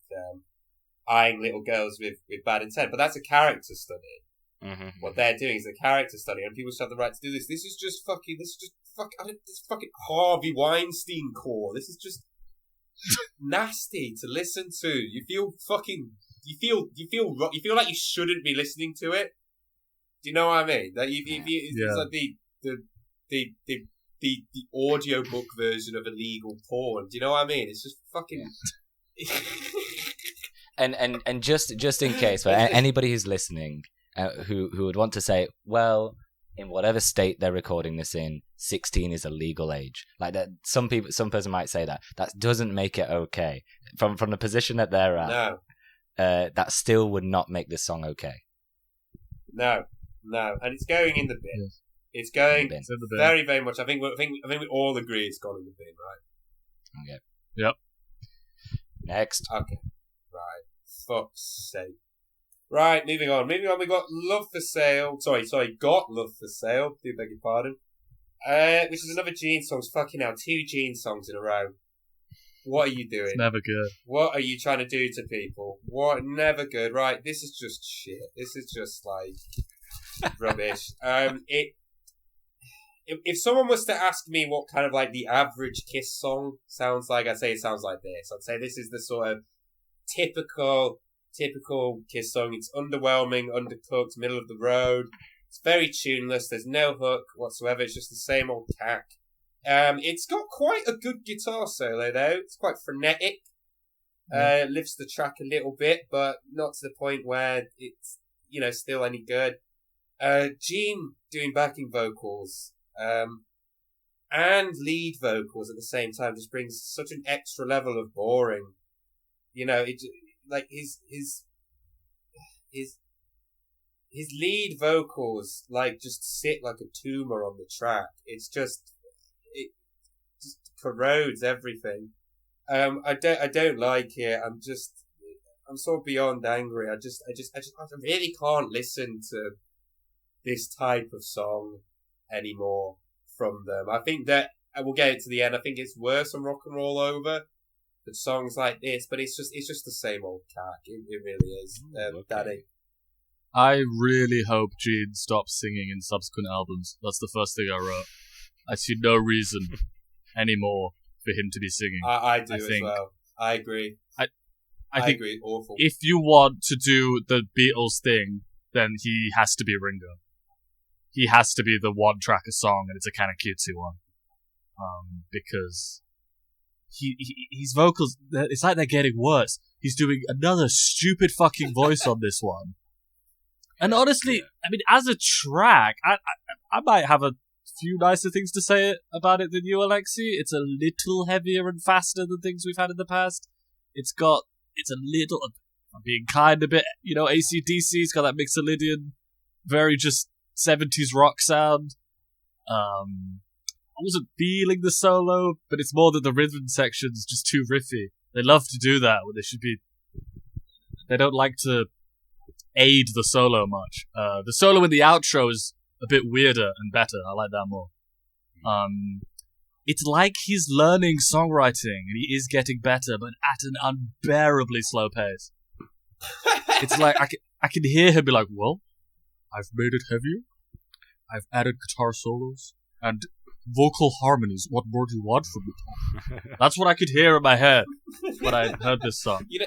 eyeing little girls with bad intent, but that's a character study. Mm-hmm. What they're doing is a character study, and people should have the right to do this. This is fucking Harvey Weinstein core. This is just nasty to listen to. You feel like you shouldn't be listening to it. Do you know what I mean? That it's like the audiobook version of illegal porn. Do you know what I mean? It's just fucking. Yeah. and just in case, for anybody who's listening, who would want to say, well, in whatever state they're recording this in, 16 is a legal age. Like that, some person might say that doesn't make it okay. From the position that they're at, no. That still would not make this song okay. No, and it's going in the bin. It's going very, very much. I think we all agree it's gone in the bin, right? Okay. Yep. Next. Okay. Right. Fuck's sake. Right, moving on. We got Love for Sale. Sorry, Got Love for Sale. Do beg your pardon. Which is another Gene song. Fucking hell, 2 Gene songs in a row. What are you doing? It's never good. What are you trying to do to people? What? Never good. Right, this is just shit. This is just like rubbish. If someone was to ask me what kind of like the average Kiss song sounds like, I'd say it sounds like this. I'd say this is the sort of typical Kiss song. It's underwhelming, undercooked, middle of the road. It's very tuneless. There's no hook whatsoever. It's just the same old cack. It's got quite a good guitar solo though. It's quite frenetic. Lifts the track a little bit, but not to the point where it's still any good. Gene doing backing vocals and lead vocals at the same time just brings such an extra level of boring. Like his lead vocals like just sit like a tumor on the track. It just corrodes everything. I don't like it. I'm so beyond angry. I really can't listen to this type of song anymore from them. I think that we'll get it to the end. I think it's worse on Rock and Roll Over than songs like this, but it's just the same old cack. It really is. Daddy. I really hope Gene stops singing in subsequent albums. That's the first thing I wrote. I see no reason anymore for him to be singing. I do as well. I agree. I think agree. Awful. If you want to do the Beatles thing, then he has to be Ringo. He has to be the one track a song, and it's a kind of cutesy one. Because his vocals, it's like they're getting worse. He's doing another stupid fucking voice on this one. And honestly, I mean, as a track, I might have a few nicer things to say about it than you, Alexei. It's a little heavier and faster than things we've had in the past. It's a little, I'm being kind a bit, AC/DC's got that Mixolydian, very just 70s rock sound. I wasn't feeling the solo, but it's more that the rhythm section's just too riffy. They love to do that when they don't like to aid the solo much. The solo in the outro is a bit weirder and better. I like that more. It's like he's learning songwriting and he is getting better, but at an unbearably slow pace. It's like I can hear him be like, well, I've made it heavier. I've added guitar solos and vocal harmonies. What more do you want from me? That's what I could hear in my head when I heard this song. You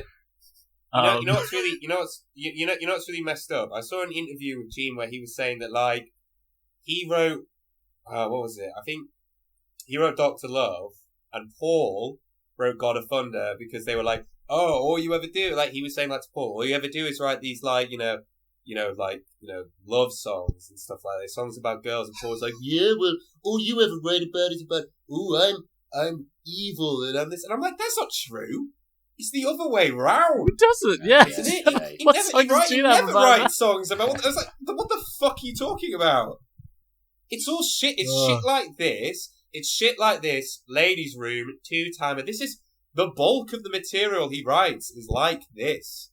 know what's really messed up? I saw an interview with Gene where he was saying that like he wrote what was it? I think he wrote Dr. Love and Paul wrote God of Thunder because they were like, oh, all you ever do, like he was saying like to Paul, all you ever do is write these like love songs and stuff like that, songs about girls, and Paul's like, yeah, well, all you ever write about is about, I'm evil and I'm this, and I'm like, that's not true. It's the other way round. It doesn't, yeah. Isn't it? He never writes songs about. I was like, what the fuck are you talking about? It's all shit. It's shit like this. It's shit like this. Ladies' Room, Two-Timer. This is the bulk of the material he writes is like this.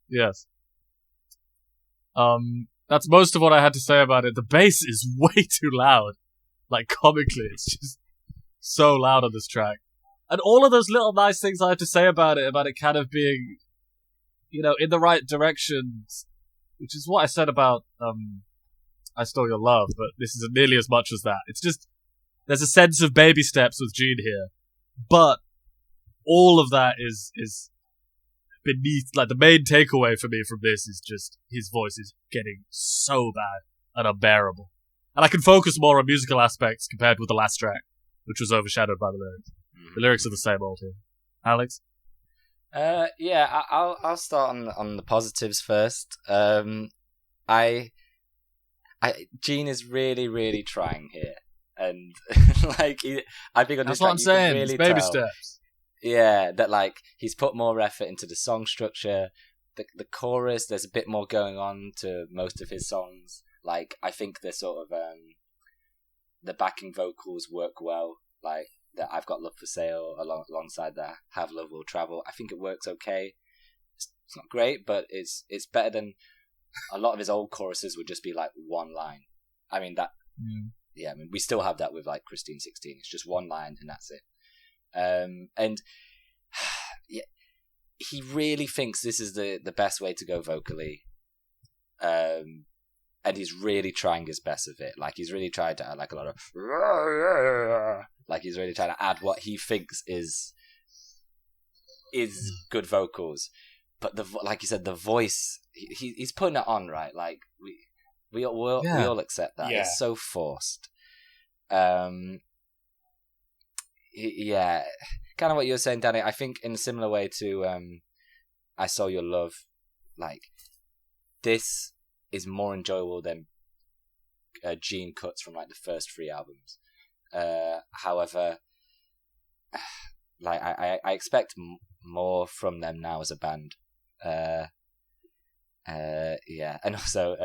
Yes. That's most of what I had to say about it. The bass is way too loud. Like, comically, it's just so loud on this track. And all of those little nice things I had to say about it kind of being, in the right direction, which is what I said about, I Stole Your Love, but this isn't nearly as much as that. It's just, there's a sense of baby steps with Gene here. But all of that is beneath, like, the main takeaway for me from this is just his voice is getting so bad and unbearable. And I can focus more on musical aspects compared with the last track, which was overshadowed by the lyrics. The lyrics are the same old here. Alex? I'll start on the positives first. Gene is really, really trying here. And, like, I think on this That's what I'm saying, really it's baby tell, steps. Yeah, that, like, he's put more effort into the song structure. The chorus, there's a bit more going on to most of his songs. Like, I think the sort of, the backing vocals work well. Like, that I've Got Love for Sale alongside that Have Love Will Travel. I think it works okay. It's not great, but it's better than a lot of his old choruses would just be like one line. I mean, that... Yeah, I mean, we still have that with like Christine 16. It's just one line and that's it. And yeah, he really thinks this is the best way to go vocally. And he's really trying his best of it. Like, he's really trying to add like a lot of... Like, he's really trying to add what he thinks is is good vocals, but like you said, the voice, he's putting it on, right? Like we all accept that. It's so forced. Yeah, kind of what you were saying, Danny. I think in a similar way to I Saw Your Love, like this is more enjoyable than Gene cuts from like the first 3 albums. However, like I expect more from them now as a band. Yeah, and also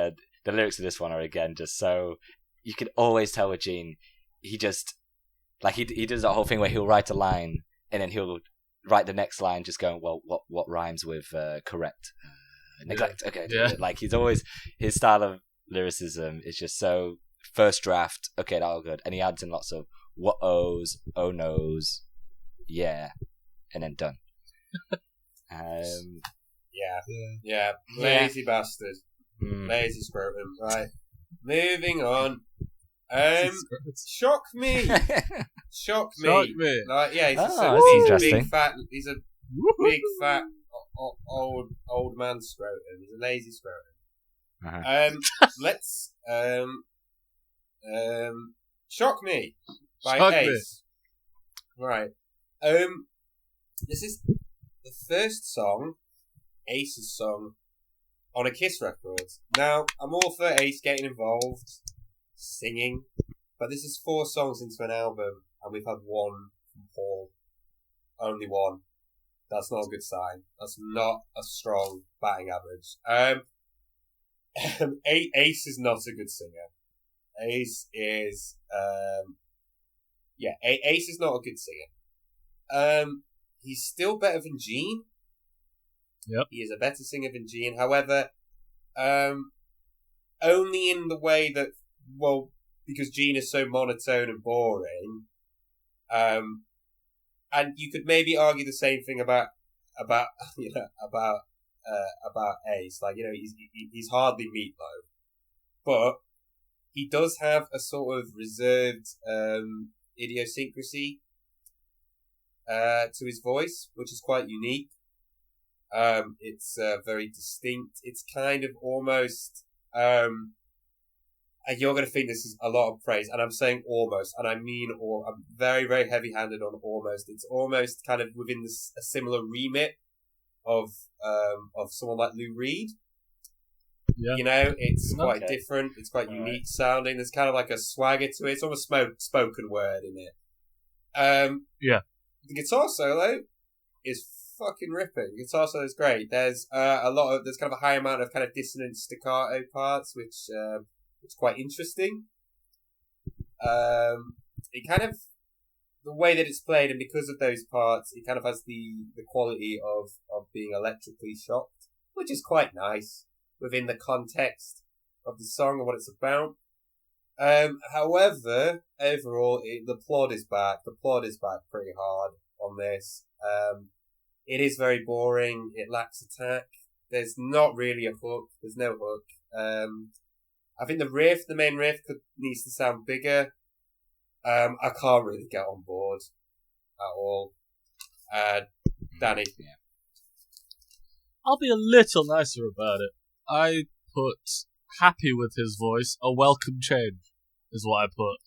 the lyrics of this one are again just so you can always tell with Gene. He just like he does that whole thing where he'll write a line and then he'll write the next line just going, well, what rhymes with correct, neglect. Okay, like he's always, his style of lyricism is just so first draft. Okay, that'll good, and he adds in lots of what-ohs, oh no's, yeah, and then done. Yeah. Lazy bastard. Lazy scrotum. Right. Moving on. Shock me. Shock me. Like, yeah, he's a big fat. He's a big fat old man scrotum. He's a lazy scrotum. Let's Shock Me by Ace. Right. This is the first song, Ace's song, on a Kiss record. Now, I'm all for Ace getting involved, singing, but this is 4 songs into an album, and we've had one from Paul. Only one. That's not a good sign. That's not a strong batting average. Ace is not a good singer. Ace is, Ace is not a good singer. He's still better than Gene. Yep. He is a better singer than Gene. However, only in the way that, well, because Gene is so monotone and boring, and you could maybe argue the same thing about Ace. Like, he's hardly Meatloaf, but he does have a sort of reserved idiosyncrasy to his voice, which is quite unique. It's very distinct. It's kind of almost, and you're going to think this is a lot of praise, and I'm saying almost, and I mean I'm very, very heavy-handed on almost. It's almost kind of within a similar remit of someone like Lou Reed. Yeah. It's quite different. It's quite unique sounding. There's kind of like a swagger to it. It's almost spoken word in it. The guitar solo is fucking ripping. The guitar solo is great. There's there's kind of a high amount of kind of dissonant staccato parts, which it's quite interesting. It kind of, the way that it's played, and because of those parts, it kind of has the quality of being electrically shocked, which is quite nice within the context of the song and what it's about. However, overall, the plot is back. The plot is back pretty hard on this. It is very boring. It lacks attack. There's not really a hook. There's no hook. I think the main riff needs to sound bigger. I can't really get on board at all. Danny? Yeah. I'll be a little nicer about it. I put happy with his voice, a welcome change is what I put.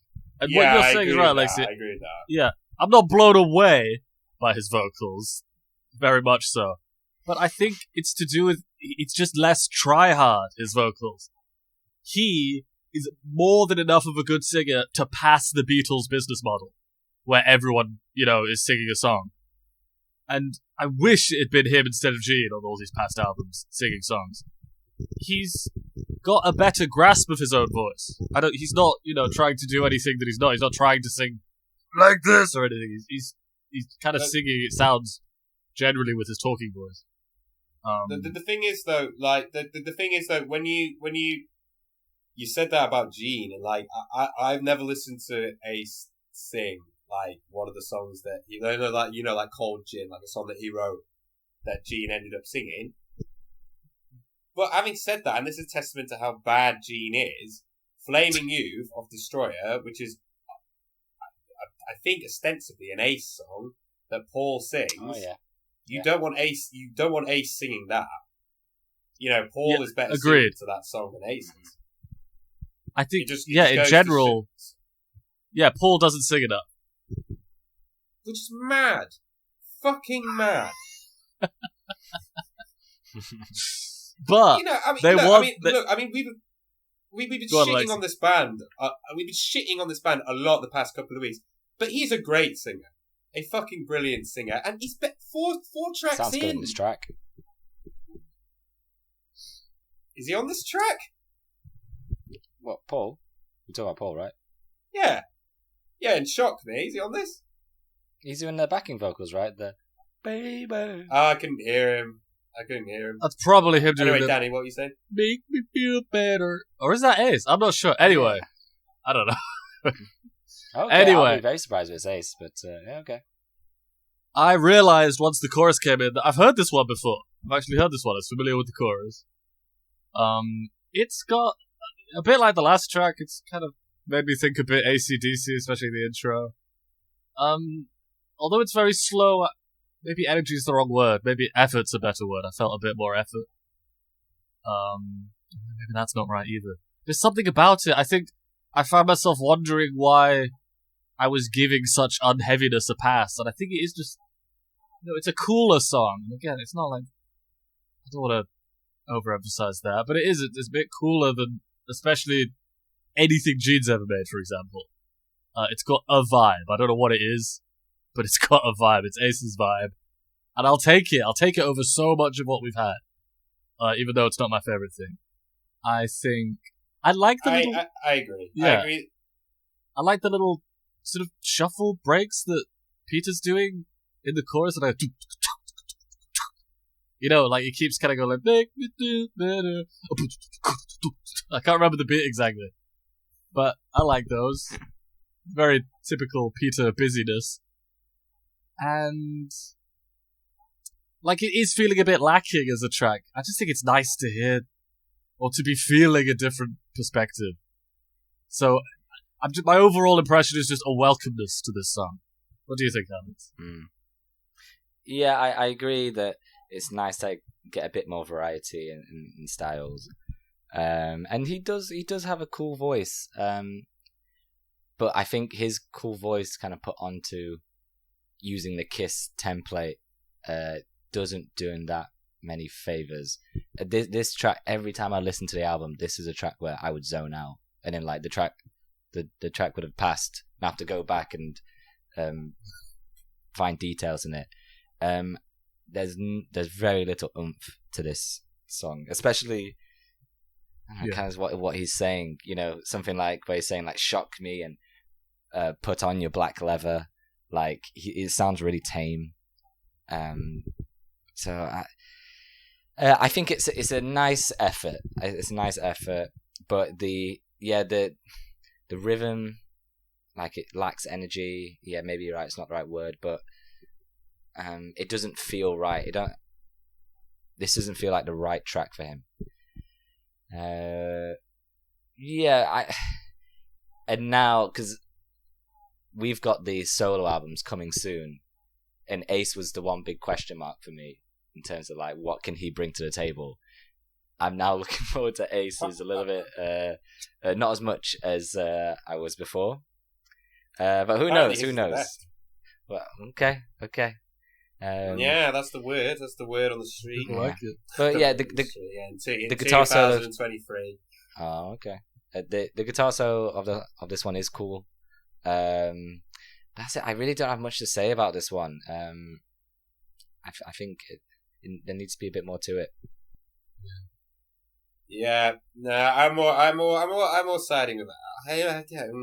And what you're saying is right, Alexei. I agree with that. Yeah, I'm not blown away by his vocals, very much so. But I think it's to do with, it's just less try-hard, his vocals. He is more than enough of a good singer to pass the Beatles business model, where everyone, is singing a song. And I wish it had been him instead of Gene on all these past albums, singing songs. He's got a better grasp of his own voice. He's not, trying to do anything that he's not. He's not trying to sing like this or anything. He's kind of singing, it sounds, generally with his talking voice. The thing is though, like the thing is though, when you said that about Gene, and like I've never listened to Ace sing like one of the songs that like Cold Gin, like a song that he wrote that Gene ended up singing. But having said that, and this is a testament to how bad Gene is, Flaming Youth of Destroyer, which is I think ostensibly an Ace song that Paul sings. Oh yeah. You don't want Ace singing that. Paul is better agreed. suited to that song than Ace is. I think, in general, Paul doesn't sing enough. Which is mad. Fucking mad. But we've been shitting on this band. We've been shitting on this band a lot the past couple of weeks. But he's a great singer, a fucking brilliant singer, and he's four tracks Sounds in. good on this track. Is he on this track? What, Paul? You're talking about Paul, right? Yeah, and Shock Me. Is he on this? He's doing the backing vocals, right? The baby. I couldn't hear him. That's probably him doing Anyway, Danny, what were you saying? Make me feel better. Or is that Ace? I'm not sure. Anyway, I don't know. Okay, anyway. I'll be very surprised if it's Ace, but okay. I realized once the chorus came in that I've heard this one before. I've actually heard this one. I was familiar with the chorus. It's got a bit like the last track. It's kind of made me think a bit AC/DC, especially the intro. Although it's very slow, maybe energy is the wrong word. Maybe effort's a better word. I felt a bit more effort. Maybe that's not right either. There's something about it. I think I found myself wondering why I was giving such unheaviness a pass, and I think it is just, it's a cooler song. Again, it's not like, I don't want to overemphasize that, but it's a bit cooler than, especially anything Gene's ever made, for example. It's got a vibe. I don't know what it is, but it's got a vibe. It's Ace's vibe, and I'll take it. I'll take it over so much of what we've had, even though it's not my favorite thing. I think I like the little. I agree. Yeah. I agree. I like the little sort of shuffle breaks that Peter's doing in the chorus, and like he keeps kind of going like, make me feel better. I can't remember the beat exactly, but I like those. Very typical Peter busyness, and like it is feeling a bit lacking as a track. I just think it's nice to hear or to be feeling a different perspective. So my overall impression is just a welcomeness to this song. What do you think, Alex? Yeah, I agree that it's nice to get a bit more variety in styles. And he does have a cool voice. But I think his cool voice kind of put onto using the Kiss template doesn't do him that many favors. This track, every time I listen to the album, this is a track where I would zone out, and then like the track would have passed, and I have to go back and find details in it. There's very little oomph to this song, especially kind of what he's saying. Something like where he's saying like "shock me" and "put on your black leather." Like it sounds really tame. So I think it's a nice effort. It's a nice effort, but the rhythm, like it lacks energy. Yeah, maybe you're right. It's not the right word, but it doesn't feel right. This doesn't feel like the right track for him. And now because we've got the solo albums coming soon, and Ace was the one big question mark for me in terms of like what can he bring to the table. I'm now looking forward to Ace's a little bit, not as much as I was before, but who knows? Who knows? Well, okay. Yeah, that's the word. That's the word on the street. I like it. But yeah, the guitar solo. 2023. Oh, okay. The guitar solo of this one is cool. That's it. I really don't have much to say about this one. I think there needs to be a bit more to it. Yeah, no, I'm more siding with that.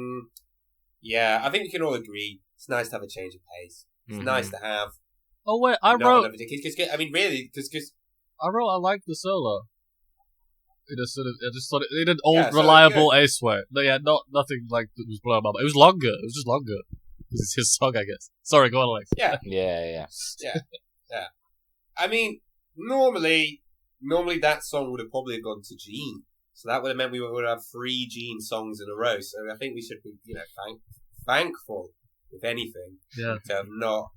Yeah, I think we can all agree it's nice to have a change of pace. It's nice to have. Oh wait, I wrote. I mean, really, because I like the solo. It just I just thought it did old reliable Ace way. No, yeah, nothing like that was blowing my mind. It was longer. It was just longer because it's his song, I guess. Sorry, go on, Alex. Yeah. I mean, normally that song would have probably gone to Gene, so that would have meant we would have 3 Gene songs in a row. So I think we should be, thankful, if anything, to have not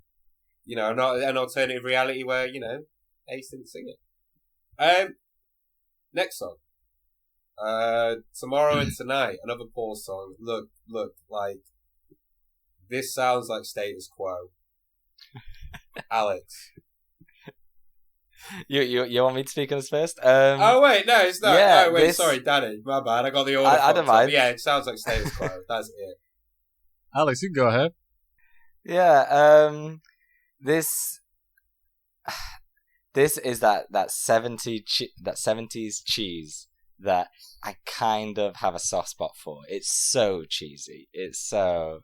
not an alternative reality where Ace didn't sing it. Next song. Tomorrow and Tonight, another Paul song. Look, like this sounds like Status Quo. Alex. You want me to speak on this first? Oh wait, no, it's not. Yeah, oh wait, sorry, Danny, my bad. I got the order. I don't mind. Yeah, it sounds like Status Quo. That's it. Alex, you can go ahead. Yeah. This is that 70s cheese that I kind of have a soft spot for. It's so cheesy. It's so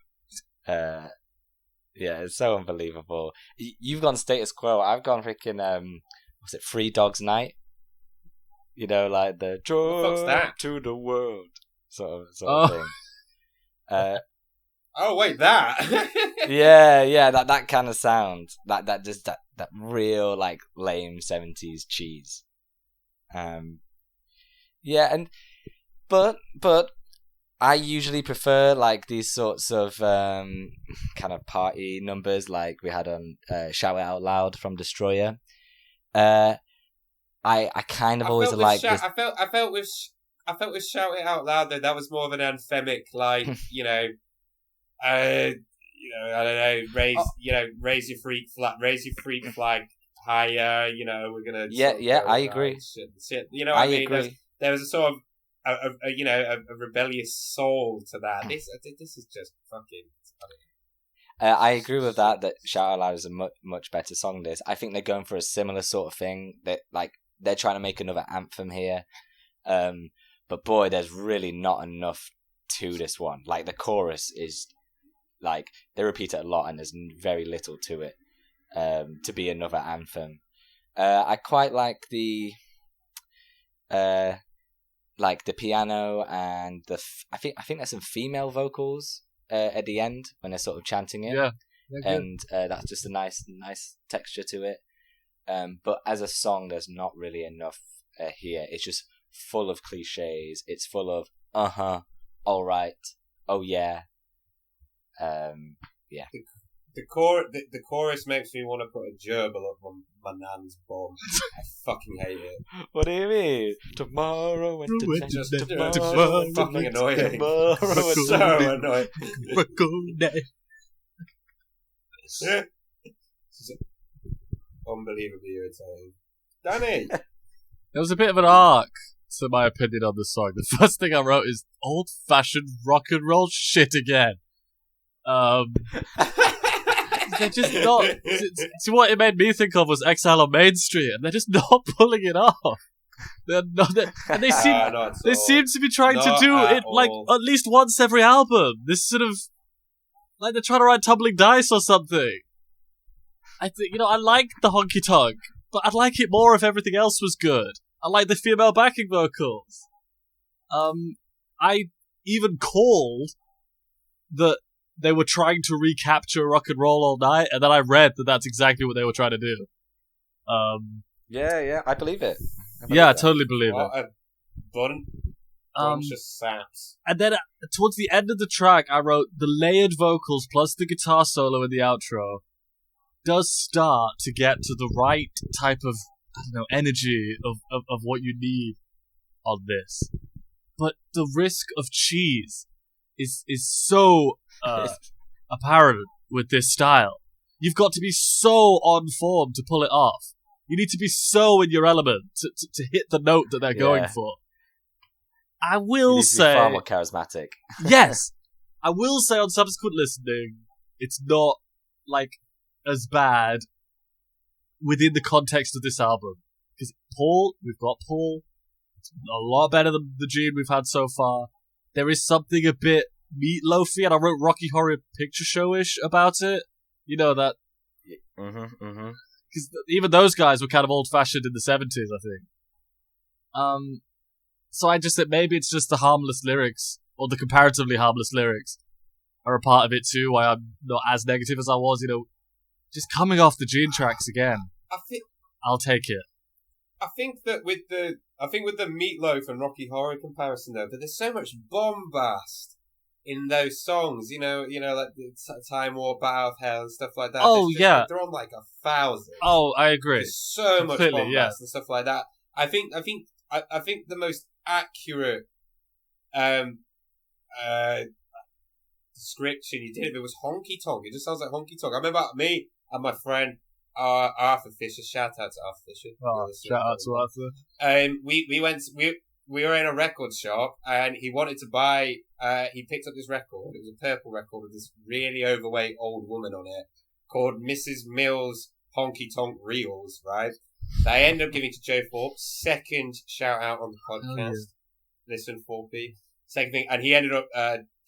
it's so unbelievable. You've gone Status Quo. I've gone freaking was it Free Dogs Night? Like the joy to the world sort of thing. Oh wait, that. yeah, that kind of sound. That just that real like lame 70s cheese. But I usually prefer like these sorts of kind of party numbers like we had on Shout It Out Loud from Destroyer. I kind of always like this. I felt with Shout It Out Loud though, that was more of an anthemic, like I don't know, raise your freak flag higher. We're gonna I agree. Shit. I mean, agree. There was a sort of a rebellious soul to that. This is just fucking. I agree with that Shout Out Loud is a much better song than this. I think they're going for a similar sort of thing. They're trying to make another anthem here. But boy, there's really not enough to this one. Like the chorus is like they repeat it a lot and there's very little to it to be another anthem. I quite like the piano and I think there's some female vocals at the end when they're sort of chanting it. Yeah. And that's just a nice texture to it. But as a song, there's not really enough here. It's just full of cliches. It's full of all right, oh yeah. The chorus makes me want to put a gerbil up on my nan's bum. I fucking hate it. What do you mean? Tomorrow and just fucking annoying. Tomorrow so annoying. Unbelievably irritating. Danny! There was a bit of an arc to my opinion on the song. The first thing I wrote is old-fashioned rock and roll shit again. They're just not. To what it made me think of was Exile on Main Street, and they're just not pulling it off. They're not, and they seem to be trying to do it like at least once every album. This sort of like they're trying to write Tumbling Dice or something. I think I like the honky tonk, but I'd like it more if everything else was good. I like the female backing vocals. I even called that they were trying to recapture Rock and Roll All Night, and then I read that that's exactly what they were trying to do. I believe it. I totally believe it. A bunch of saps. And then towards the end of the track, I wrote the layered vocals plus the guitar solo in the outro does start to get to the right type of energy of what you need on this. But the risk of cheese is so apparent with this style. You've got to be so on form to pull it off. You need to be so in your element to hit the note that they're going for. I will say, be far more charismatic. Yes, I will say on subsequent listening, it's not like as bad within the context of this album. Because we've got Paul. It's a lot better than the Gene we've had so far. There is something a bit meatloafy, and I wrote Rocky Horror Picture Show-ish about it. You know that. Because even those guys were kind of old-fashioned in the 70s, I think. So I just said maybe it's just the harmless lyrics, or the comparatively harmless lyrics, are a part of it too, why I'm not as negative as I was, just coming off the Gene tracks again. I'll take it. I think with the Meatloaf and Rocky Horror comparison though, that there's so much bombast in those songs, you know, like the Time War, Battle of Hell, and stuff like that. Oh, yeah. They're on like 1,000. Oh, I agree. There's so Completely, much bombast and stuff like that. I think the most accurate description you did of it was honky tonk. It just sounds like honky tonk. I remember me and my friend Arthur Fisher. Shout out to Arthur Fisher. Oh, shout out to Arthur. We were in a record shop and he wanted to buy. He picked up this record. It was a purple record with this really overweight old woman on it called Mrs. Mills Honky Tonk Reels. Right. I ended up giving to Joe Thorpe. Second shout out on the podcast. Oh, yeah. Listen, 4P. Second thing, and he ended up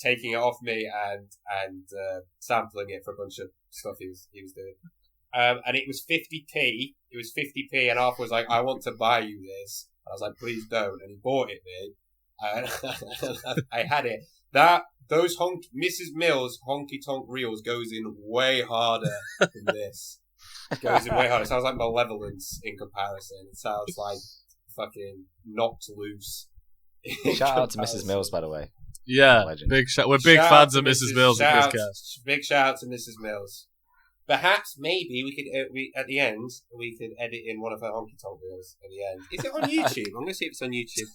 taking it off me and sampling it for a bunch of stuff he was doing. And it was 50p. It was 50p, and Arthur was like, "I want to buy you this." I was like, "Please don't," and he bought it me. And I had it. Those Mrs. Mills Honky Tonk Reels goes in way harder than this. It goes in way harder. It sounds like Malevolence in comparison. It sounds like fucking Knocked Loose. Shout out to Mrs. Mills, by the way. Yeah, we're big fans of Mrs. Mills at KissKast. Big shout out to Mrs. Mills. Perhaps, maybe we could at the end we could edit in one of her honky tonk reels at the end. Is it on YouTube? I'm gonna see if it's on YouTube.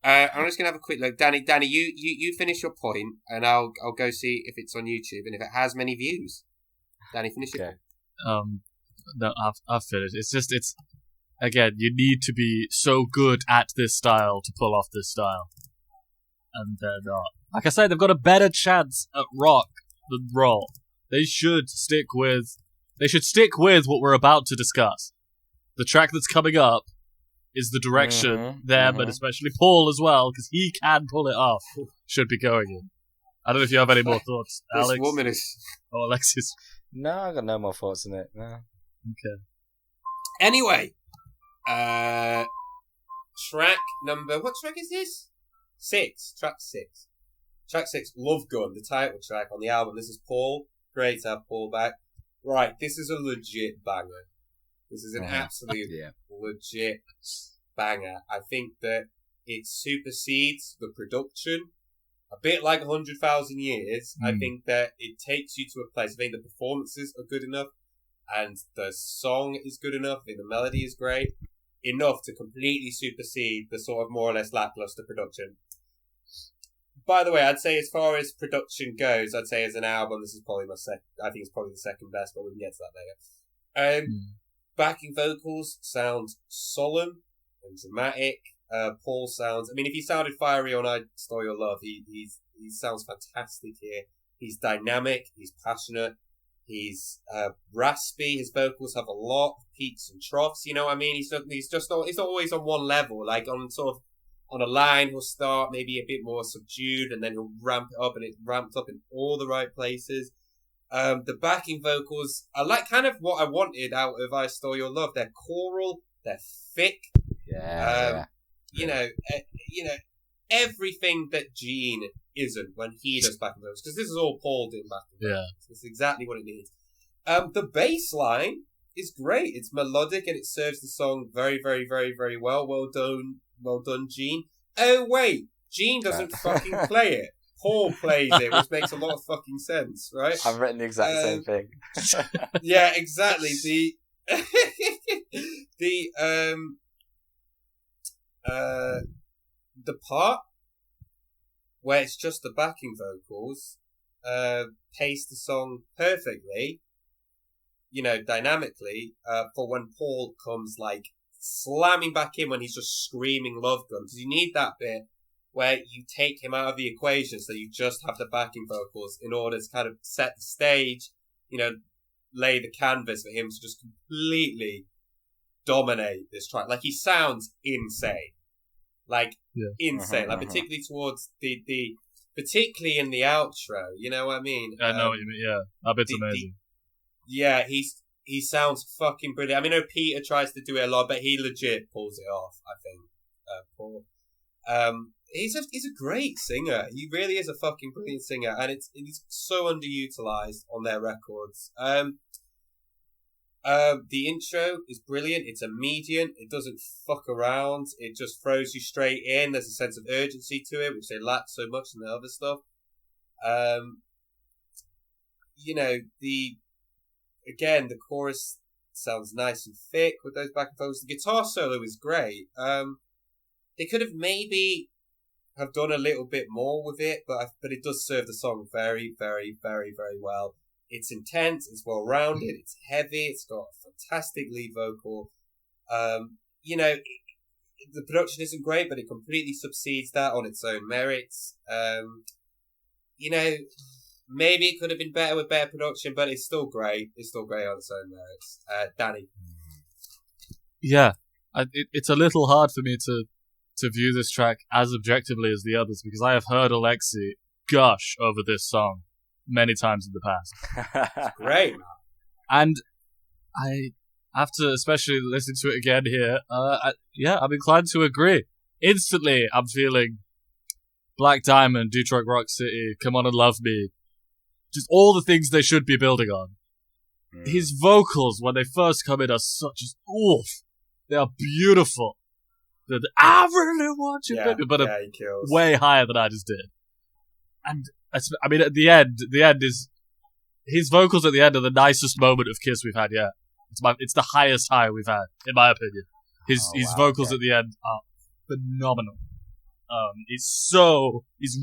I'm just gonna have a quick look. Danny, you finish your point, and I'll go see if it's on YouTube and if it has many views. Danny, finish your point. No, I've finished. It's again, you need to be so good at this style to pull off this style, and they're not. Like I said, they've got a better chance at rock than roll. They should stick with what we're about to discuss. The track that's coming up is the direction but especially Paul as well, because he can pull it off, should be going in. I don't know if you have any more thoughts, Alex. This woman is... Oh, Alexis. No, I got no more thoughts on it. No. Okay. Anyway, track number... What track is this? 6. Track 6. Track 6, Love Gun, the title track on the album. This is Paul. Great to have Paul back. Right, this is a legit banger. This is an absolute legit banger. I think that it supersedes the production. A bit like 100,000 Years. I think that it takes you to a place. I think the performances are good enough. And the song is good enough. I think the melody is great. Enough to completely supersede the sort of more or less lackluster production. By the way, I'd say as far as production goes, I'd say as an album, this is probably I think it's probably the second best, but we can get to that later. Backing vocals sound solemn and dramatic. Paul sounds... I mean, if he sounded fiery on I Stole Your Love, he sounds fantastic here. He's dynamic, he's passionate, he's raspy. His vocals have a lot of peaks and troughs, you know what I mean? He's not always on one level, like on sort of on a line, he'll start maybe a bit more subdued, and then he'll ramp it up, and it's ramped up in all the right places. The backing vocals are like kind of what I wanted out of I Stole Your Love. They're choral, they're thick. You know, everything that Gene isn't when he does backing vocals, because this is all Paul doing backing vocals. It's exactly what it needs. The bass line is great. It's melodic and it serves the song very, very, very, very well. Well done, Gene. Oh, wait. Gene doesn't fucking play it. Paul plays it, which makes a lot of fucking sense, right? I've written the exact same thing. Yeah, exactly. The part where it's just the backing vocals pace the song perfectly, you know, dynamically, for when Paul comes, like, slamming back in when he's just screaming Love Gun, because you need that bit where you take him out of the equation so you just have the backing vocals in order to kind of set the stage, you know, lay the canvas for him to just completely dominate this track. Like, he sounds insane. Like, insane. Like, particularly towards particularly in the outro, you know what I mean? I know what you mean, yeah. That bit's amazing. He sounds fucking brilliant. I mean, I know Peter tries to do it a lot, but he legit pulls it off, I think, Paul. He's a great singer. He really is a fucking brilliant singer, and he's so underutilized on their records. The intro is brilliant. It's immediate. It doesn't fuck around. It just throws you straight in. There's a sense of urgency to it, which they lack so much in the other stuff. The chorus sounds nice and thick with those back and forths. The guitar solo is great. They could have maybe have done a little bit more with it, but it does serve the song very, very, very, very well. It's intense, it's well-rounded, it's heavy, it's got a fantastic lead vocal. The production isn't great, but it completely subsedes that on its own merits. Maybe it could have been better with better production, but it's still great. It's still great on its own merits. Danny? Yeah, it's a little hard for me to view this track as objectively as the others, because I have heard Alexei gush over this song many times in the past. It's great, man. And I have to especially listen to it again here. I'm inclined to agree. Instantly, I'm feeling Black Diamond, Detroit Rock City, Come On and Love Me. Just all the things they should be building on. His vocals, when they first come in, are such as oof. They are beautiful. I really want you, baby, but he kills. Way higher than I just did. And at the end is his vocals at the end are the nicest moment of Kiss we've had yet. It's the highest high we've had, in my opinion. His vocals at the end are phenomenal. He's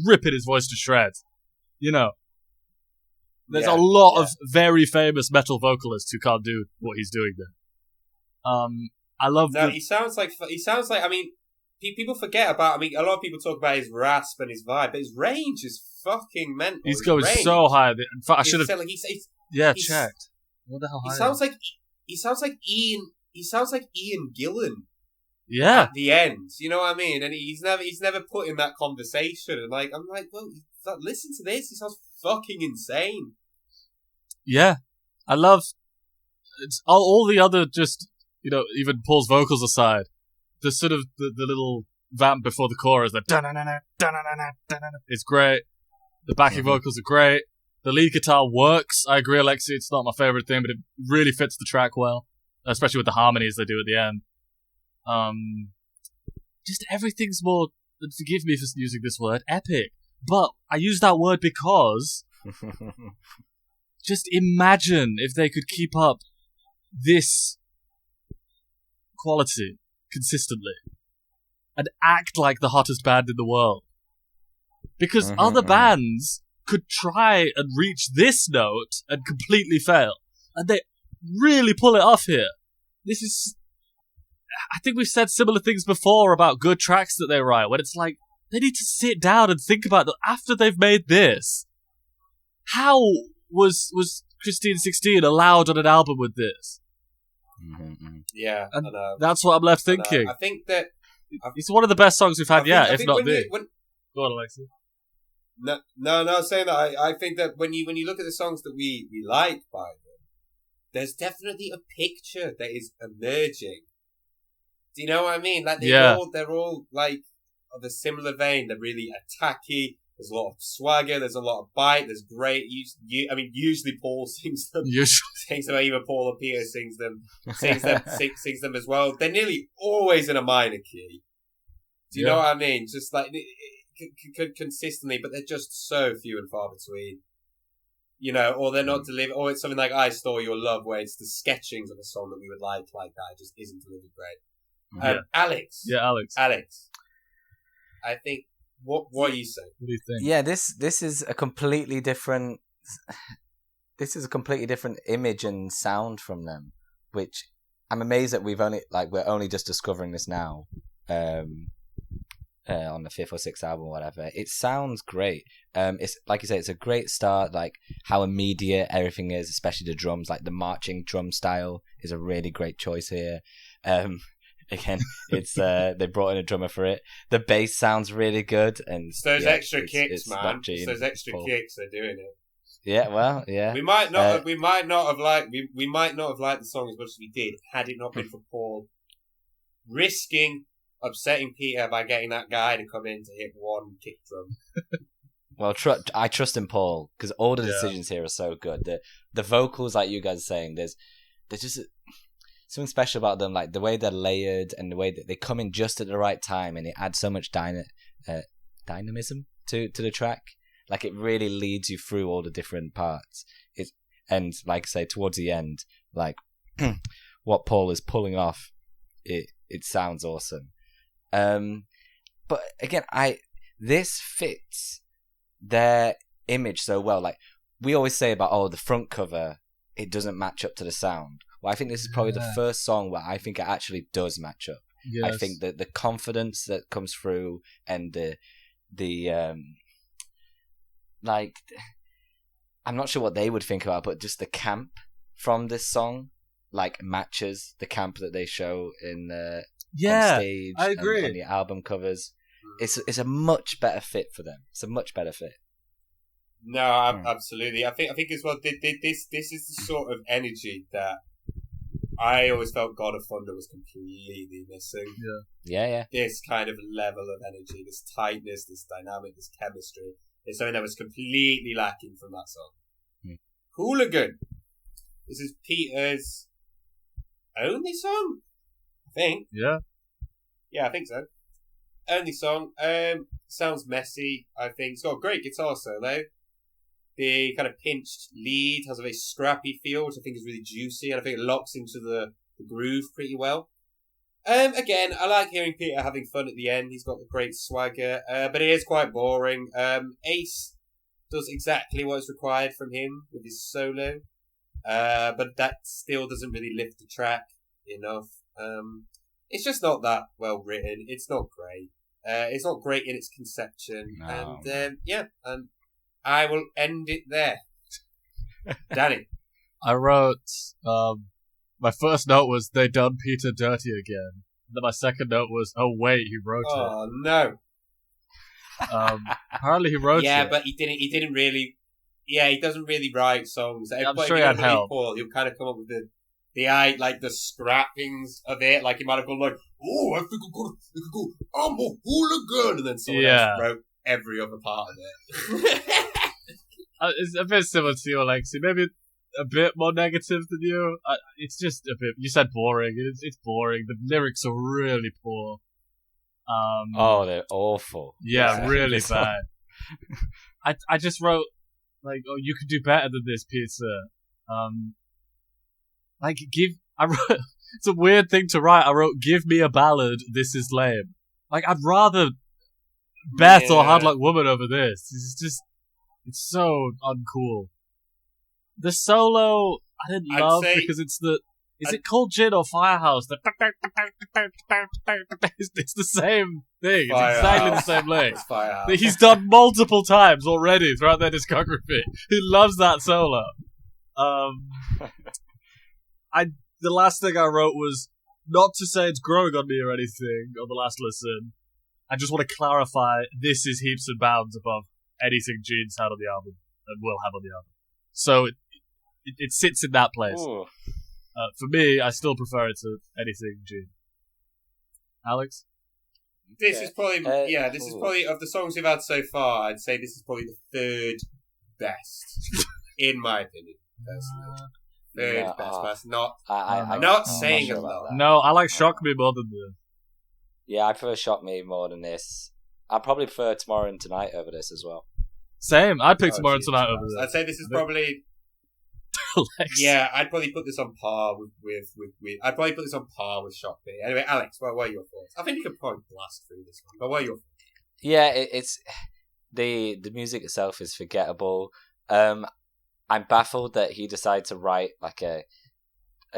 ripping his voice to shreds. There's a lot of very famous metal vocalists who can't do what he's doing there. I love. No, he sounds like. I mean, people forget about. I mean, a lot of people talk about his rasp and his vibe, but his range is fucking mental. He's going so high. In fact, I should have. Checked. What the hell? He sounds like Ian. He sounds like Ian Gillan. Yeah. At the end, you know what I mean? And he's never put in that conversation. And I'm like, well, listen to this. He sounds fucking insane. Yeah, I love. It's all the other just. Even Paul's vocals aside, the sort of the little vamp before the chorus, it's great. The backing vocals are great. The lead guitar works. I agree, Alexei, it's not my favorite thing, but it really fits the track well, especially with the harmonies they do at the end. Just everything's more, and forgive me for using this word, epic. But I use that word because just imagine if they could keep up this quality consistently and act like the hottest band in the world, because other bands could try and reach this note and completely fail, and they really pull it off here. This is, I think we've said similar things before about good tracks that they write, when it's like they need to sit down and think about that after they've made this. How was Christine 16 allowed on an album with this? Yeah, and that's what I'm left thinking. I think that it's one of the best songs we've had yet, if not the. Go on, Alexei. No, I was saying that I think that when you look at the songs that we like by them, there's definitely a picture that is emerging. Do you know what I mean? Like they're all like of a similar vein. They're really attacky. There's a lot of swagger. There's a lot of bite. There's great. Usually Paul sings them. Sings them. Even Paul or Peter sings them. Sings them as well. They're nearly always in a minor key. Do you know what I mean? Just like consistently, but they're just so few and far between. Or they're not delivered. Or it's something like "I Stole Your Love," where it's the sketchings of a song that we would like that. It just isn't delivered great. Alex. Yeah, Alex. I think. What do you say? What do you think? Yeah, this is a completely different. This is a completely different image and sound from them, which I'm amazed that we're only just discovering this now, on the 5th or 6th album or whatever. It sounds great. It's like you say, it's a great start. Like how immediate everything is, especially the drums. Like the marching drum style is a really great choice here. Again, it's they brought in a drummer for it. The bass sounds really good, and it's those extra kicks, man. It's those extra kicks. They're doing it. Yeah, well, yeah. We might not have liked the song as much as we did had it not been for Paul risking upsetting Peter by getting that guy to come in to hit one kick drum. Well, I trust in Paul because all the decisions here are so good. The vocals, like you guys are saying, there's just something special about them, like the way they're layered and the way that they come in just at the right time, and it adds so much dynamism to the track. Like it really leads you through all the different parts. And like I say, towards the end, like what Paul is pulling off, it sounds awesome. But again, this fits their image so well. Like we always say about the front cover, it doesn't match up to the sound. Well, I think this is probably the first song where I think it actually does match up. Yes. I think that the confidence that comes through and the like, I'm not sure what they would think about, but just the camp from this song like matches the camp that they show in on stage. I agree. And the album covers. It's a much better fit for them. It's a much better fit. No, absolutely. I think as well. This is the sort of energy that I always felt God of Thunder was completely missing. Yeah. This kind of level of energy, this tightness, this dynamic, this chemistry, is something that was completely lacking from that song. Hooligan. This is Peter's only song, I think. Yeah, I think so. Only song. Sounds messy, I think. It's got a great guitar solo. The kind of pinched lead has a very scrappy feel, which I think is really juicy, and I think it locks into the groove pretty well. Again, I like hearing Peter having fun at the end. He's got a great swagger, but it is quite boring. Ace does exactly what is required from him with his solo, but that still doesn't really lift the track enough. It's just not that well written. It's not great. It's not great in its conception. No. And I will end it there. Danny. I wrote, my first note was, they done Peter dirty again. And then my second note was, oh wait, he wrote it. Oh no. Apparently he wrote it. Yeah, but he didn't really, he doesn't really write songs. I'm sure he had help. He'll kind of come up with the scrappings of it. Like he might have gone like, oh, I think I could go, I'm a hooligan. And then someone else wrote every other part of it. It's a bit similar to you, Alexei. Maybe a bit more negative than you. It's just a bit. You said boring. It's boring. The lyrics are really poor. They're awful. Yeah, really bad. I just wrote like, oh, you could do better than this, Peter. I wrote. It's a weird thing to write. I wrote, give me a ballad. This is lame. Like I'd rather Beth or Hard Luck Woman over this. It's so uncool. The solo I didn't love because it's is it called Gin or Firehouse? It's the same thing. It's exactly the same link. That he's done multiple times already throughout their discography. He loves that solo. The last thing I wrote was not to say it's growing on me or anything on the last listen. I just want to clarify this is heaps and bounds above anything Gene's had on the album and will have on the album. So it sits in that place. For me, I still prefer it to anything Gene. Alex? This is probably this is probably of the songs we've had so far, I'd say this is probably the third best in my opinion, personally. Third best. I'm not saying a lot. No, I like Shock Me more than this. Yeah, I prefer Shock Me more than this. I probably prefer Tomorrow and Tonight over this as well. Same. I'd pick Tomorrow and Tonight over this. I'd say this is probably... I'd probably put this on par with I'd probably put this on par with Shock Me. Anyway, Alex, what are your thoughts? I think you could probably blast through this one, but what are your thoughts? Yeah, it's... The music itself is forgettable. I'm baffled that he decided to write like a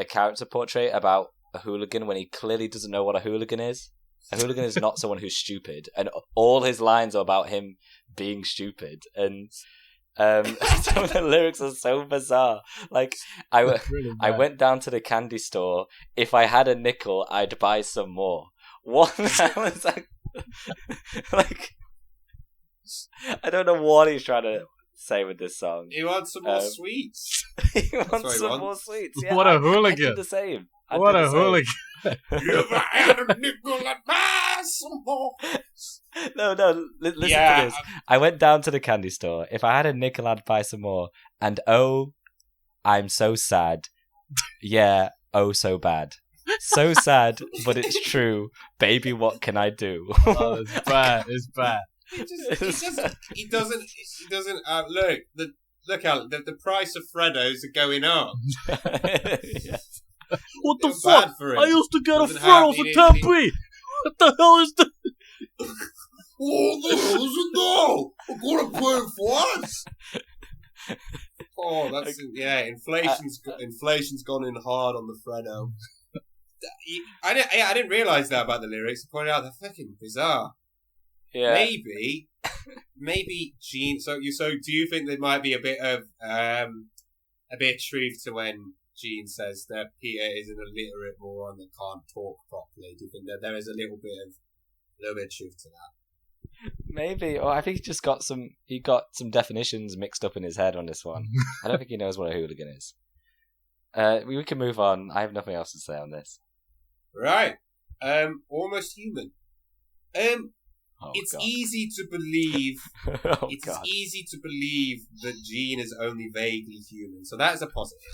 character portrait about a hooligan when he clearly doesn't know what a hooligan is. A hooligan is not someone who's stupid, and all his lines are about him being stupid. And some of the lyrics are so bizarre. Like I went down to the candy store. If I had a nickel, I'd buy some more. What the hell is that? Like, I don't know what he's trying to say with this song. He wants some more sweets. He wants some more sweets. Yeah, what a hooligan! I did the same. What a hooligan! If I had a nickel, I'd buy some more. No, listen to this. I went down to the candy store. If I had a nickel, I'd buy some more. And oh, I'm so sad. Yeah, oh, so bad. So sad, but it's true. Baby, what can I do? Oh, it's bad. It's bad. He doesn't. Look, Al. The price of Freddos are going up. Yes. What the fuck? I used to get a Freddo for 10p. What the hell is that? What the hell is it now? I'm gonna pay once. Oh, that's inflation's gone in hard on the Freddo. I didn't realize that about the lyrics. I pointed out they're fucking bizarre. Yeah. Maybe Gene. So do you think there might be a bit of truth to when Gene says that Peter is an illiterate moron that can't talk properly? Do you think that there is a little bit of truth to that? Maybe, or I think he got some definitions mixed up in his head on this one. I don't think he knows what a hooligan is. We can move on. I have nothing else to say on this. Right. Almost human. It's easy to believe. Easy to believe that Gene is only vaguely human. So that is a positive.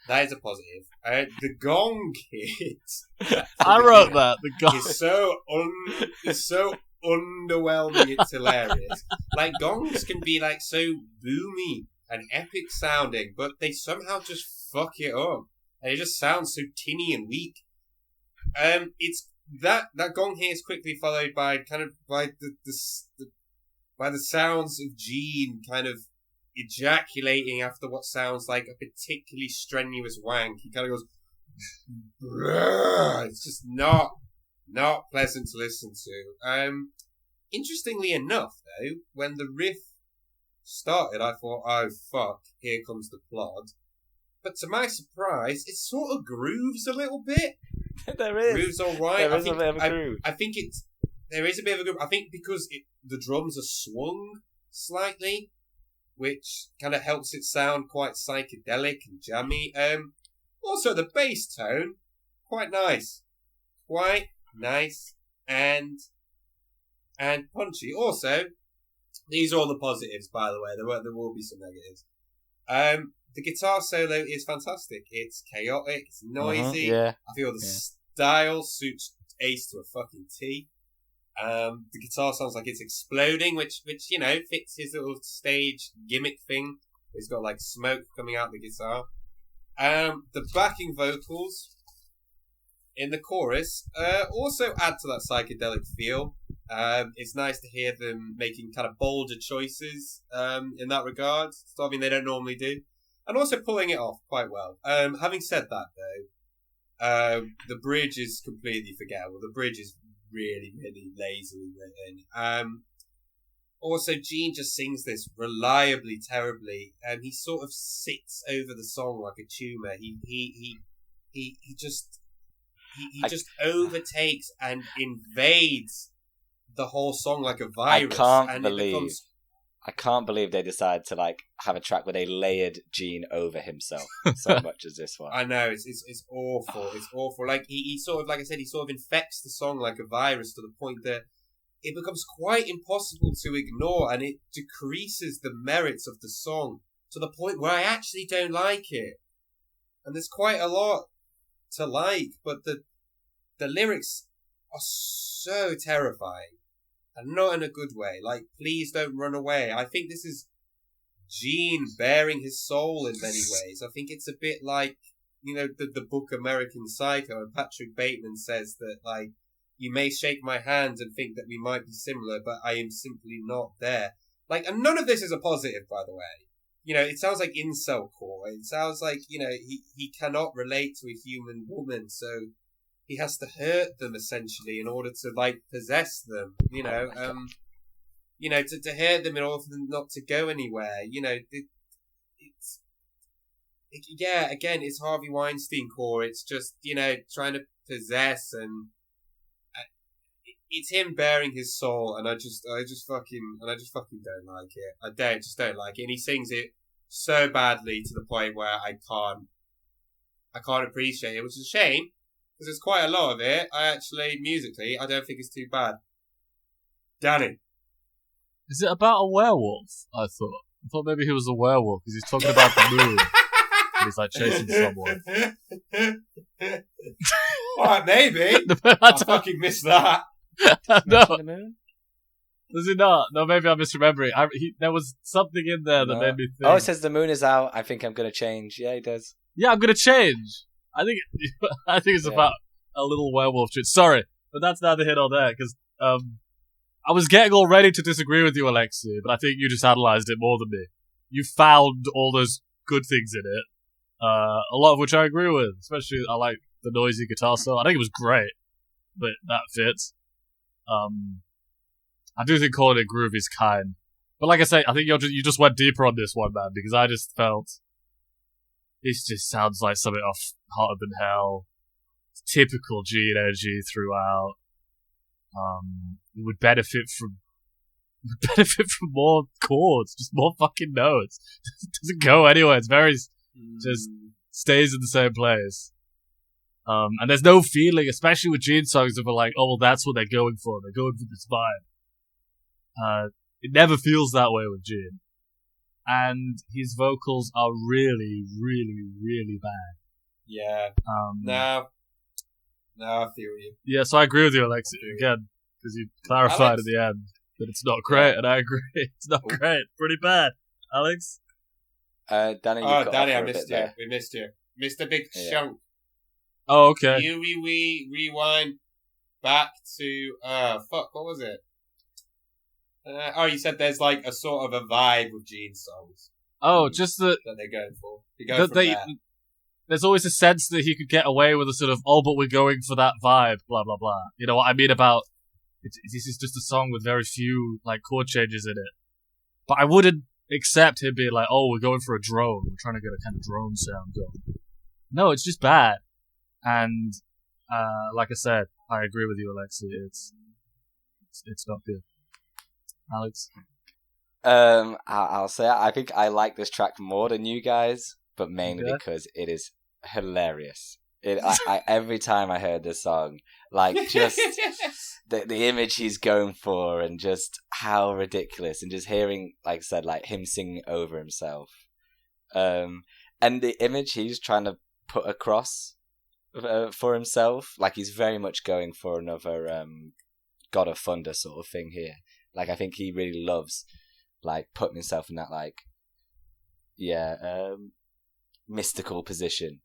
The gong hit. I wrote that. The gong is so underwhelming. It's hilarious. Like gongs can be like so boomy and epic sounding, but they somehow just fuck it up, and it just sounds so tinny and weak. It's that gong here is quickly followed by by the sounds of Gene kind of ejaculating after what sounds like a particularly strenuous wank. He kind of goes, "Brrr." It's just not pleasant to listen to. Interestingly enough, though, when the riff started, I thought, "Oh fuck, here comes the plot." But to my surprise, it sort of grooves a little bit. There is. Grooves all right. There is a bit of a groove. I think there is a bit of a groove. I think because the drums are swung slightly, which kind of helps it sound quite psychedelic and jammy. Also, the bass tone, quite nice and punchy. Also, these are all the positives, by the way. There will be some negatives. The guitar solo is fantastic. It's chaotic. It's noisy. Yeah. I feel the style suits Ace to a fucking T. The guitar sounds like it's exploding, which fits his little stage gimmick thing. He's got like smoke coming out the guitar. The backing vocals in the chorus also add to that psychedelic feel. It's nice to hear them making kind of bolder choices in that regard. Something they don't normally do. And also pulling it off quite well. Having said that, though, the bridge is completely forgettable. The bridge is really, really lazily written. Also, Gene just sings this reliably, terribly, and he sort of sits over the song like a tumor. He just overtakes and invades the whole song like a virus. I can't believe they decided to have a track where they layered Gene over himself so much as this one. I know, it's awful. It's awful. Like he sort of, like I said, he sort of infects the song like a virus to the point that it becomes quite impossible to ignore, and it decreases the merits of the song to the point where I actually don't like it. And there's quite a lot to like, but the lyrics are so terrifying. And not in a good way. Like, please don't run away. I think this is Gene bearing his soul in many ways. I think it's a bit like, the book American Psycho, and Patrick Bateman says that, like, you may shake my hand and think that we might be similar, but I am simply not there. Like, and none of this is a positive, by the way. It sounds like incel core. It sounds like, he cannot relate to a human woman, so he has to hurt them essentially in order to possess them, to hurt them in order for them not to go anywhere. It's Harvey Weinstein core. It's just trying to possess, and it's him bearing his soul, and I just fucking don't like it. I don't like it, and he sings it so badly to the point where I can't appreciate it, which is a shame. Because there's quite a lot of it. Musically, I don't think it's too bad. Danny. Is it about a werewolf? I thought maybe he was a werewolf because he's talking about the moon. And he's chasing someone. Alright, maybe. I fucking missed that. No. Does he not? No, maybe I'm misremembering. There was something in there that made me think. Oh, it says the moon is out. I think I'm gonna change. Yeah, he does. Yeah, I'm gonna change. I think it's about a little werewolf. Sorry, but that's neither here nor there. Because I was getting all ready to disagree with you, Alexei, but I think you just analysed it more than me. You found all those good things in it, a lot of which I agree with. Especially, I like the noisy guitar solo. I think it was great, but that fits. I do think calling it groovy is kind. But like I say, I think you just went deeper on this one, man, because I just felt it just sounds like something off Hotter Than Hell. It's typical Gene energy throughout. It would benefit from more chords, just more fucking notes. It doesn't go anywhere. It's very just stays in the same place. And there's no feeling, especially with Gene songs, of like, oh well, that's what they're going for. They're going for this vibe. It never feels that way with Gene. And his vocals are really, really, really bad. Yeah. No, I feel you. Yeah, so I agree with you, Alexei, again, because you clarified at the end that it's not great, and I agree. It's not great. Pretty bad. Alex? Danny, Danny, I missed you. We missed you. Missed a big chunk. Oh, okay. We rewind back to, what was it? You said there's like a sort of a vibe with Gene's songs. Oh, just that they're going for. There's always a sense that he could get away with a sort of, oh, but we're going for that vibe, blah, blah, blah. You know what I mean about, this is just a song with very few, like, chord changes in it. But I wouldn't accept him being like, oh, we're going for a drone. We're trying to get a kind of drone sound going. No, it's just bad. And, like I said, I agree with you, Alexei. It's not good. Alex? I'll say I think I like this track more than you guys, but mainly because it is hilarious. I every time I heard this song, like just the image he's going for, and just how ridiculous, and just hearing, like I said, like him singing over himself, and the image he's trying to put across for himself, like he's very much going for another God of Thunder sort of thing here. Like, I think he really loves, like, putting himself in that, like, mystical position,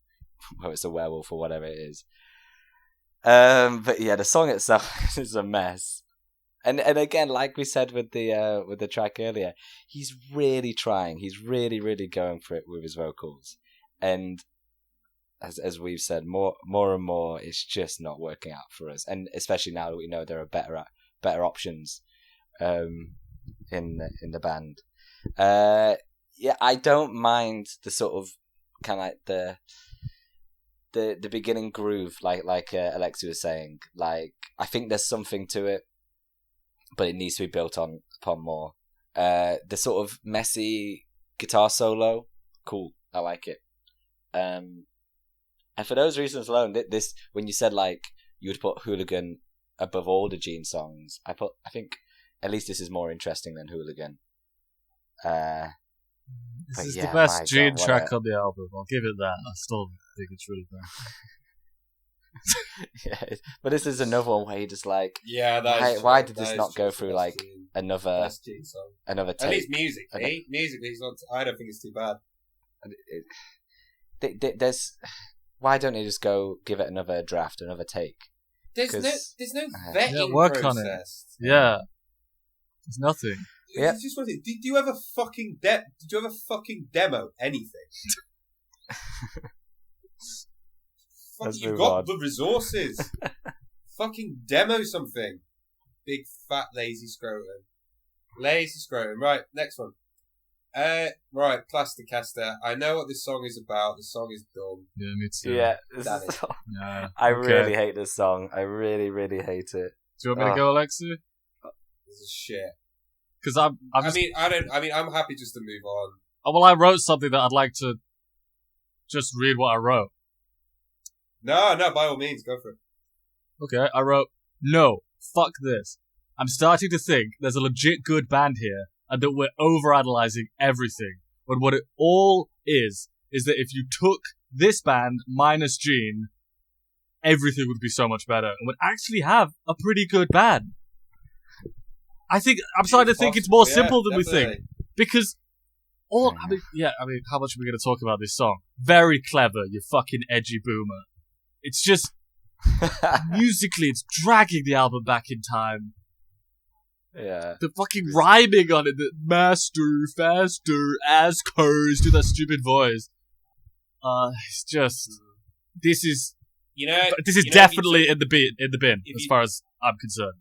whether it's a werewolf or whatever it is. But yeah, the song itself is a mess. And again, like we said with the track earlier, he's really trying. He's really, really going for it with his vocals. And as we've said, more and more, it's just not working out for us. And especially now that we know there are better options in the band. I don't mind the sort of kind of like the beginning groove, like Alexei was saying. Like, I think there's something to it, but it needs to be built upon more. The sort of messy guitar solo, cool, I like it. And for those reasons alone, this, when you said like you would put Hooligan above all the Gene songs, I think at least this is more interesting than Hooligan. This is the best Gene track on the album. I'll give it that. I still think it's really bad. But this is another one where you just like, why did this not go through like another take? At least musically, it's not. I don't think it's too bad. There's, why don't they just go give it another draft, another take? There's no vetting work process. On it. Yeah, there's nothing. Yeah. Just one thing. Did you ever fucking demo anything? You got the resources. Fucking demo something. Big fat lazy scrotum. Right, next one. Right, Plasticaster. I know what this song is about. The song is dumb. Yeah, me too. Yeah, I really hate this song. I really, really hate it. Do you want me to go, Alexei? This is shit. Because I'm happy just to move on. Oh, well, I wrote something that I'd like to just read what I wrote. No, by all means, go for it. Okay, I wrote, no, fuck this. I'm starting to think there's a legit good band here, and that we're overanalyzing everything. When what it all is that if you took this band minus Gene, everything would be so much better, and would actually have a pretty good band. I'm starting to think it's more simple than definitely. we think. Because how much are we going to talk about this song? Very clever, you fucking edgy boomer. It's just, musically, it's dragging the album back in time. Yeah. The fucking rhyming on it, the master, faster, Ascars, do that stupid voice. It's just, this is definitely in the bin, as far as I'm concerned.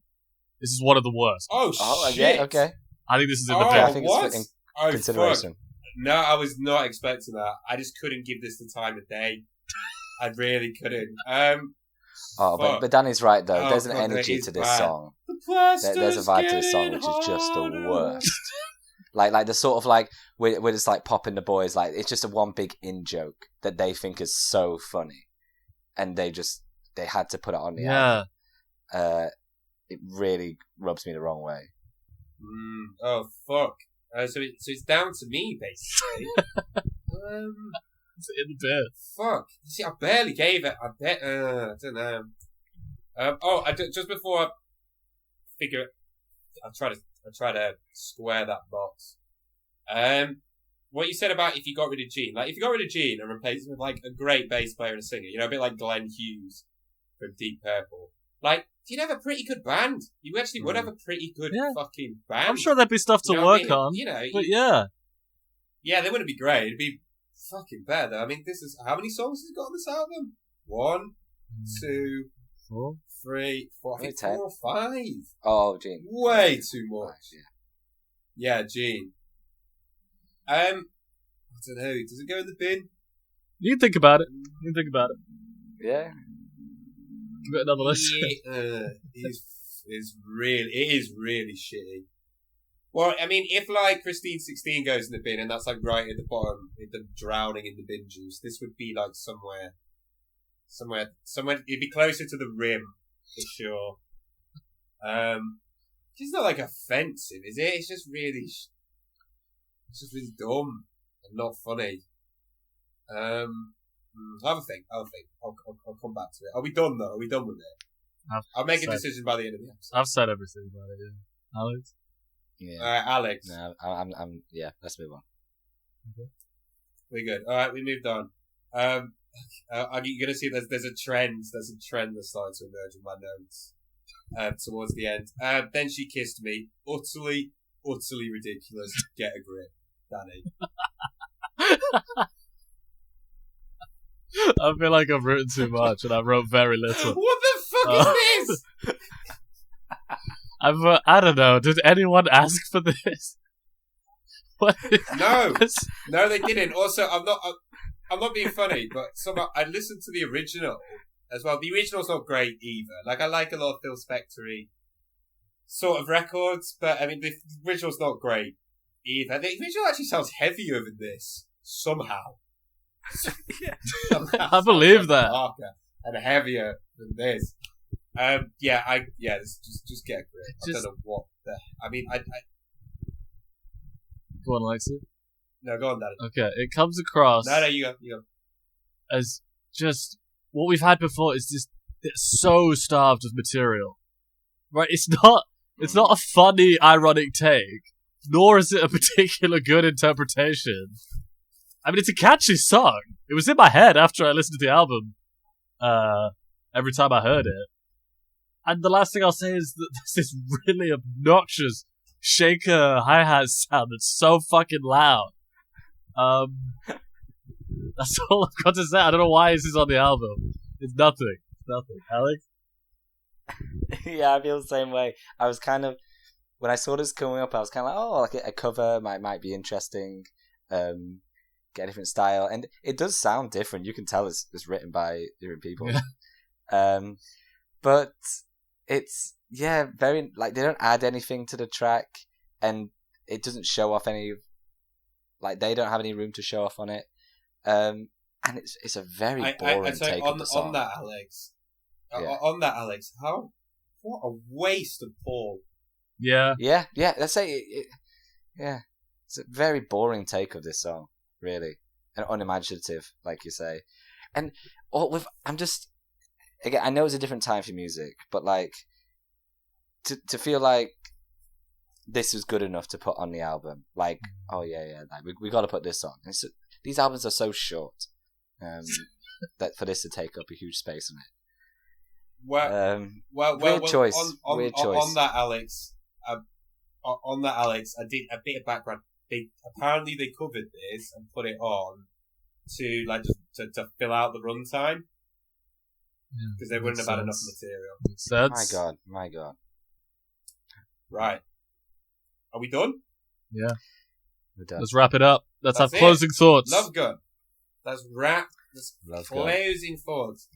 This is one of the worst. Oh, shit. Okay. I think this is in the bin. I think it's in consideration. Fuck. No, I was not expecting that. I just couldn't give this the time of day. I really couldn't. But Danny's right though. There's an energy to this song. There's a vibe to this song which is just the worst. like the sort of like we're just like popping the boys. Like it's just a one big in joke that they think is so funny, and they had to put it on the album. It really rubs me the wrong way. Oh fuck! So it's down to me basically. It's in the bin. Fuck! You see, I barely gave it. I don't know. Just before I figure it, I try to square that box. What you said about if you got rid of Gene, like if you got rid of Gene and replaced him with like a great bass player and a singer, a bit like Glenn Hughes from Deep Purple, like you'd have a pretty good band. You actually would have a pretty good fucking band. I'm sure there'd be stuff to work on. But yeah, they wouldn't be great. It'd be fucking better. I mean, this is how many songs has it got on this album? 1, 2, 4, 3, 4. I think 10. 4 or 5. Oh, Gene. Way too much. Yeah, Gene. I don't know. Does it go in the bin? You can think about it. Yeah. Give it another listen. It is really shitty. Well, I mean, if like Christine 16 goes in the bin and that's like right at the bottom, the drowning in the bin juice, this would be like somewhere. It'd be closer to the rim for sure. It's not like offensive, is it? It's just really dumb and not funny. I'll have a think. I'll come back to it. Are we done though? Are we done with it? I'll make a decision by the end of the episode. I've said everything about it. Yeah. Alex. Yeah. Alex. No, I'm. Yeah. Let's move on. Okay. We're good. All right, we moved on. You're gonna see there's a trend. There's a trend that's starting to emerge in my notes. Towards the end. Then she kissed me. Utterly ridiculous. Get a grip, Danny. I feel like I've written too much and I wrote very little. What the fuck is this? I don't know. Did anyone ask for this? No, they didn't. Also, I'm not being funny, but I listened to the original as well. The original's not great either. Like I like a lot of Phil Spector-y sort of records, but I mean the original's not great either. The original actually sounds heavier than this somehow. I believe that. Darker and heavier than this. Just get a grip. I don't know what the. I mean, I. Go on, Alexei. No, go on, Daddy. Okay, it comes across. No, you go. As just what we've had before is just it's so starved of material, right? It's not a funny, ironic take, nor is it a particular good interpretation. I mean, it's a catchy song. It was in my head after I listened to the album. Every time I heard it. And the last thing I'll say is that there's this really obnoxious shaker hi-hat sound that's so fucking loud. That's all I've got to say. I don't know why this is on the album. It's nothing. Alex? Yeah, I feel the same way. I was kind of, when I saw this coming up, I was kind of like, oh, like a cover might be interesting. Get a different style. And it does sound different. You can tell it's written by different people. Yeah. But it's, very, like, they don't add anything to the track, and it doesn't show off any, like, they don't have any room to show off on it. And it's a very boring take of the song. On that, Alex, what a waste of Paul. Yeah. Yeah, let's say it's a very boring take of this song, really. And unimaginative, like you say. And I'm just, again, I know it's a different time for music, but like, to feel like this was good enough to put on the album. Like, oh yeah, like, we got to put this on. These albums are so short that for this to take up a huge space on it. Weird choice. On that, Alex. On that, Alex, I did a bit of background. Apparently they covered this and put it on to like just to fill out the runtime because they wouldn't have had enough material. My God. Right. Are we done? Yeah. We're done. Let's wrap it up. That's our it. closing thoughts. Love Gun. Let's wrap this closing thoughts.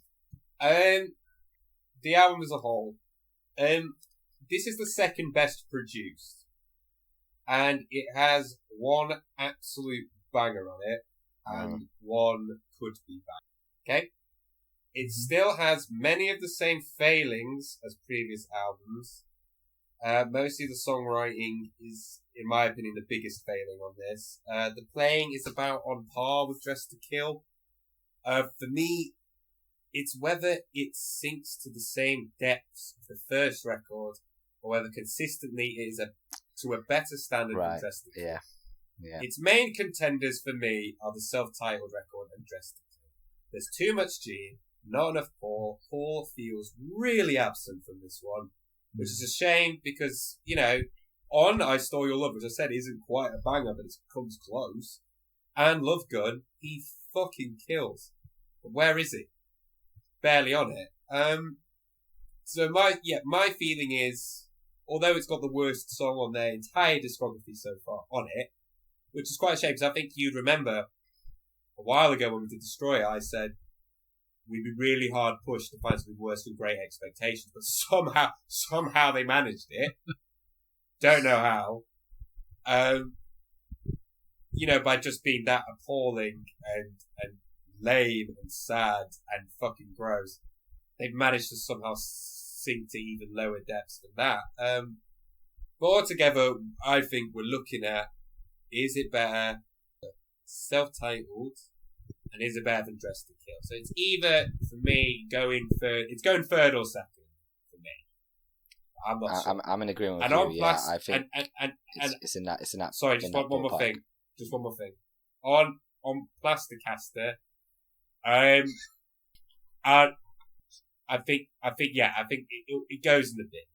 The album as a whole. This is the second best produced. And it has one absolute banger on it. And one could be banger. Okay? It still has many of the same failings as previous albums. Mostly the songwriting is, in my opinion, the biggest failing on this. The playing is about on par with Dress to Kill. For me, it's whether it sinks to the same depths of the first record, or whether consistently it is to a better standard than Dress to Kill. Yeah. Its main contenders for me are the self-titled record and Dress to Kill. There's too much Gene, not enough Paul. Paul feels really absent from this one, which is a shame because, on I Stole Your Love, which I said isn't quite a banger, but it comes close, and Love Gun, he fucking kills. But where is he? Barely on it. So my feeling is, although it's got the worst song on their entire discography so far on it, which is quite a shame because I think you'd remember a while ago when we did Destroyer, I said we'd be really hard pushed to find something worse than Great Expectations, but somehow they managed it. Don't know how. By just being that appalling and lame and sad and fucking gross, they've managed to somehow sink to even lower depths than that. But altogether, I think we're looking at, is it better self-titled, and is it better than Dress to Kill? So it's either, for me, going third or second for me. I'm not sure. I'm in agreement with you. I think it's in that. Sorry, just one more thing. On Plasticaster, I think it goes in the bin.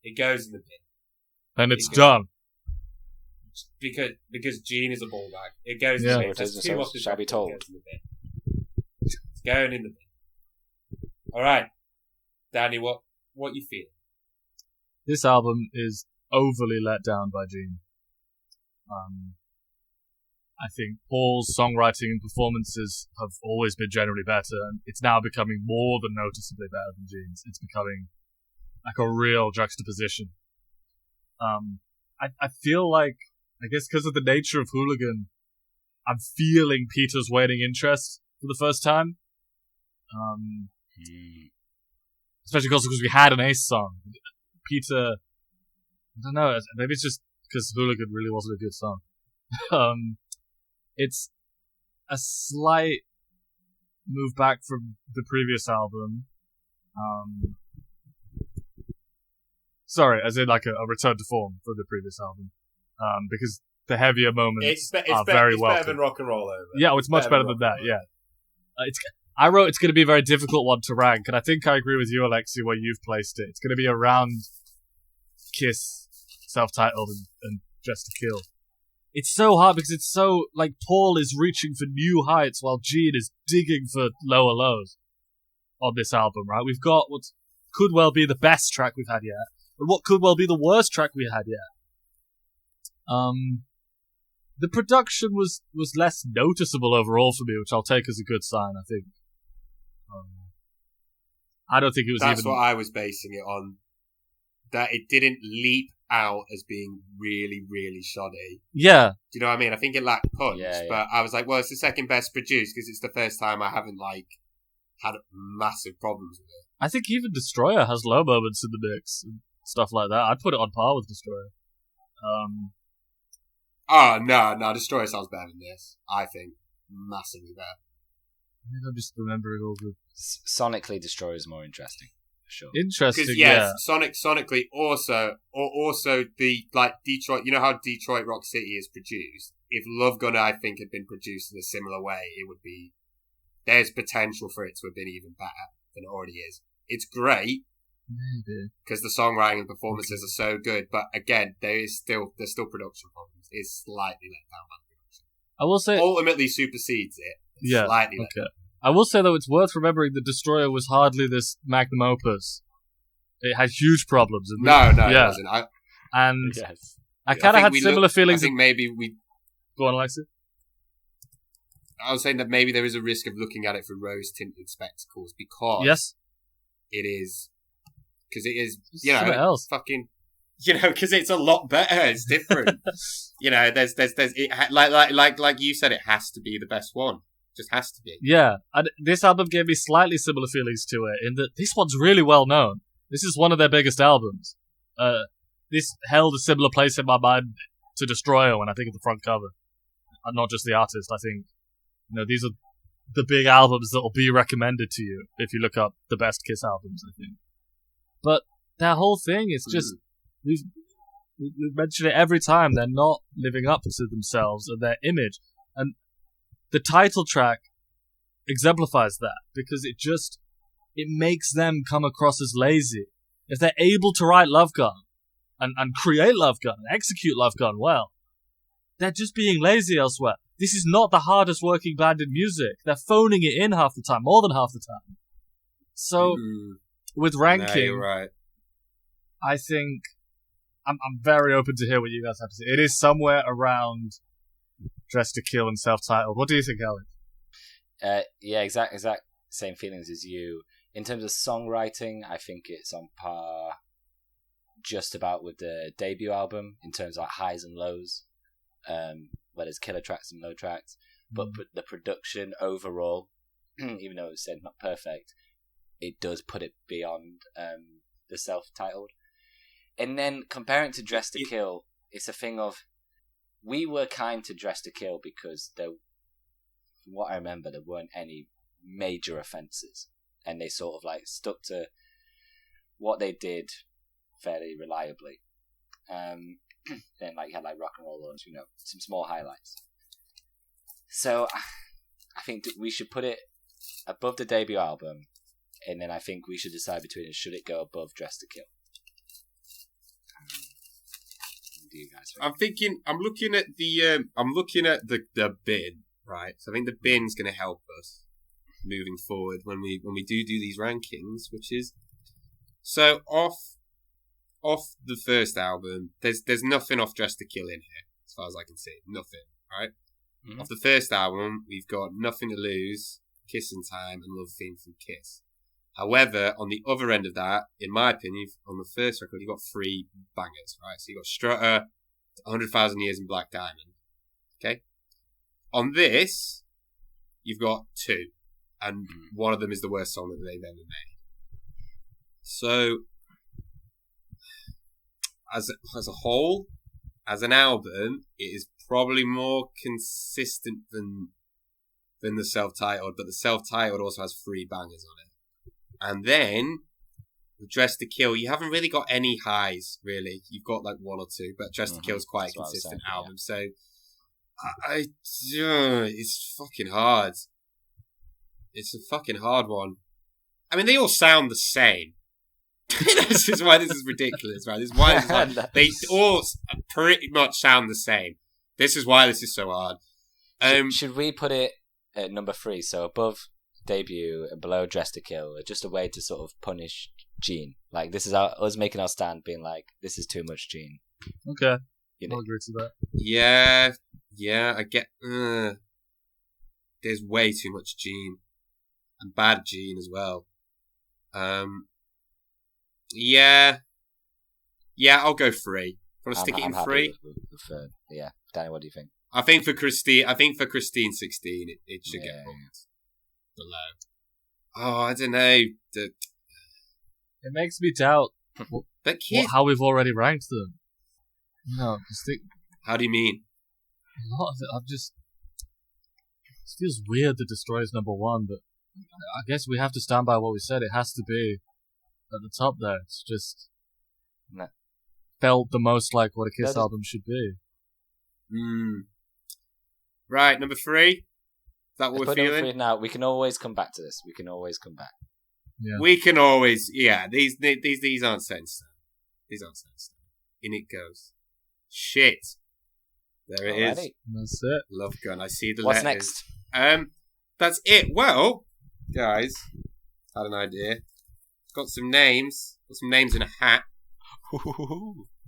It goes in the bin. And it's done. Because Gene is a ball bag. It goes in the bin. That's too often shall be told. It's going in the bin. Alright. Danny, what you feel? This album is overly let down by Gene. I think Paul's songwriting and performances have always been generally better, and it's now becoming more than noticeably better than Gene's. It's becoming like a real juxtaposition. I feel like, I guess because of the nature of Hooligan, I'm feeling Peter's waning interest for the first time. Especially because we had an Ace song. Peter, I don't know, maybe it's just because Hooligan really wasn't a good song. It's a slight move back from the previous album. Sorry, as in like a return to form from the previous album. Because the heavier moments are very well. It's better than Rock and Roll Over. Yeah, it's much better than that, yeah. I wrote it's going to be a very difficult one to rank, and I think I agree with you, Alexei, where you've placed it. It's going to be around Kiss, self-titled, and Dress to Kill. It's so hard because it's so, like, Paul is reaching for new heights while Gene is digging for lower lows on this album, right? We've got what could well be the best track we've had yet, and what could well be the worst track we had yet. The production was less noticeable overall for me, which I'll take as a good sign, I think. I don't think it was That's what I was basing it on. That it didn't leap out as being really, really shoddy. Yeah. Do you know what I mean? I think it lacked punch, yeah. But I was like, well, it's the second best produced because it's the first time I haven't, had massive problems with it. I think even Destroyer has low moments in the mix and stuff like that. I'd put it on par with Destroyer. Oh, no, Destroyer sounds better than this. I think. Massively better. I think I'm just remembering all the... Sonically, Destroyer is more interesting. sure. Interesting. Because sonically also the like Detroit. You know how Detroit Rock City is produced. If Love Gun, I think, had been produced in a similar way, it would be. There's potential for it to have been even better than it already is. It's great. Maybe. Because the songwriting and performances are so good, but again, there's still production problems. It's slightly let down by the production. I will say ultimately supersedes it. Slightly let down. I will say though, it's worth remembering that Destroyer was hardly this magnum opus. It had huge problems. No, it wasn't. I kind of had similar feelings. I think maybe we go on, Alexei. I was saying that maybe there is a risk of looking at it through rose-tinted spectacles because it is. Because it is, else. Fucking, because it's a lot better. It's different. there's like you said, it has to be the best one. Just has to be. Yeah, and this album gave me slightly similar feelings to it in that this one's really well known. This is one of their biggest albums. This held a similar place in my mind to Destroyer when I think of the front cover, and not just the artist. I think, these are the big albums that will be recommended to you if you look up the best Kiss albums. I think. But that whole thing is just, we've mentioned it every time, they're not living up to themselves and their image. And the title track exemplifies that, because it makes them come across as lazy. If they're able to write Love Gun, and create Love Gun, and execute Love Gun well, they're just being lazy elsewhere. This is not the hardest working band in music. They're phoning it in half the time, more than half the time. So... With ranking, you're right. I think I'm very open to hear what you guys have to say. It is somewhere around Dress to Kill and self-titled. What do you think, Alex? Exact same feelings as you. In terms of songwriting, I think it's on par just about with the debut album in terms of like highs and lows, where there's killer tracks and low tracks. But the production overall, even though it was said not perfect, it does put it beyond the self-titled. And then comparing to Dress to Kill, it's a thing of, we were kind to Dress to Kill because from what I remember, there weren't any major offences, and they sort of like stuck to what they did fairly reliably. Then like you had like Rock and Roll Lunch, some small highlights. So I think we should put it above the debut album. And then I think we should decide between it. Should it go above Dress to Kill? What do you guys think? I'm looking at the bin, right? So I think the bin's going to help us moving forward when we do these rankings, which is so off the first album. There's nothing off Dress to Kill in here, as far as I can see. Nothing, right? Mm-hmm. Off the first album, we've got Nothing to Lose, Kiss in Time, and Love Theme from Kiss. However, on the other end of that, in my opinion, on the first record, you've got 3 bangers, right? So you've got Strutter, 100,000 Years, and Black Diamond. Okay? On this, you've got 2. And one of them is the worst song that they've ever made. So, as a whole, as an album, it is probably more consistent than the self-titled, but the self-titled also has 3 bangers on it. And then, with Dress to Kill, you haven't really got any highs, really. You've got like 1 or 2, but Dress to Kill is quite a consistent album. So, it's fucking hard. It's a fucking hard one. I mean, they all sound the same. This is why this is ridiculous, right? This is why they all pretty much sound the same. This is why this is so hard. Should we put it at number 3, so above debut and below Dress to Kill, just a way to sort of punish Gene? Like, this is us making our stand, being like, this is too much Gene. Okay, I'll agree to that. Yeah, I get. There's way too much Gene, and bad Gene as well. Yeah, I'll go 3. Want to stick it in 3? Yeah, Danny, what do you think? I think for Christine 16, it should get bumped below. Oh, I don't know. It makes me doubt how we've already ranked them. No, how do you mean? A lot of it, it feels weird that Destroyer's number 1, but I guess we have to stand by what we said. It has to be at the top there. It's just No. felt the most like what a Kiss album should be. Right, number 3. Is that what we're feeling? Number 3 now. We can always come back to this. We can always come back. Yeah. We can always, these aren't set in stone. These aren't set in stone. In it goes. Shit. There it is. That's it. Love Gun. I see the What's letters. next? That's it. Well, guys, had an idea. Got some names. Got some names in a hat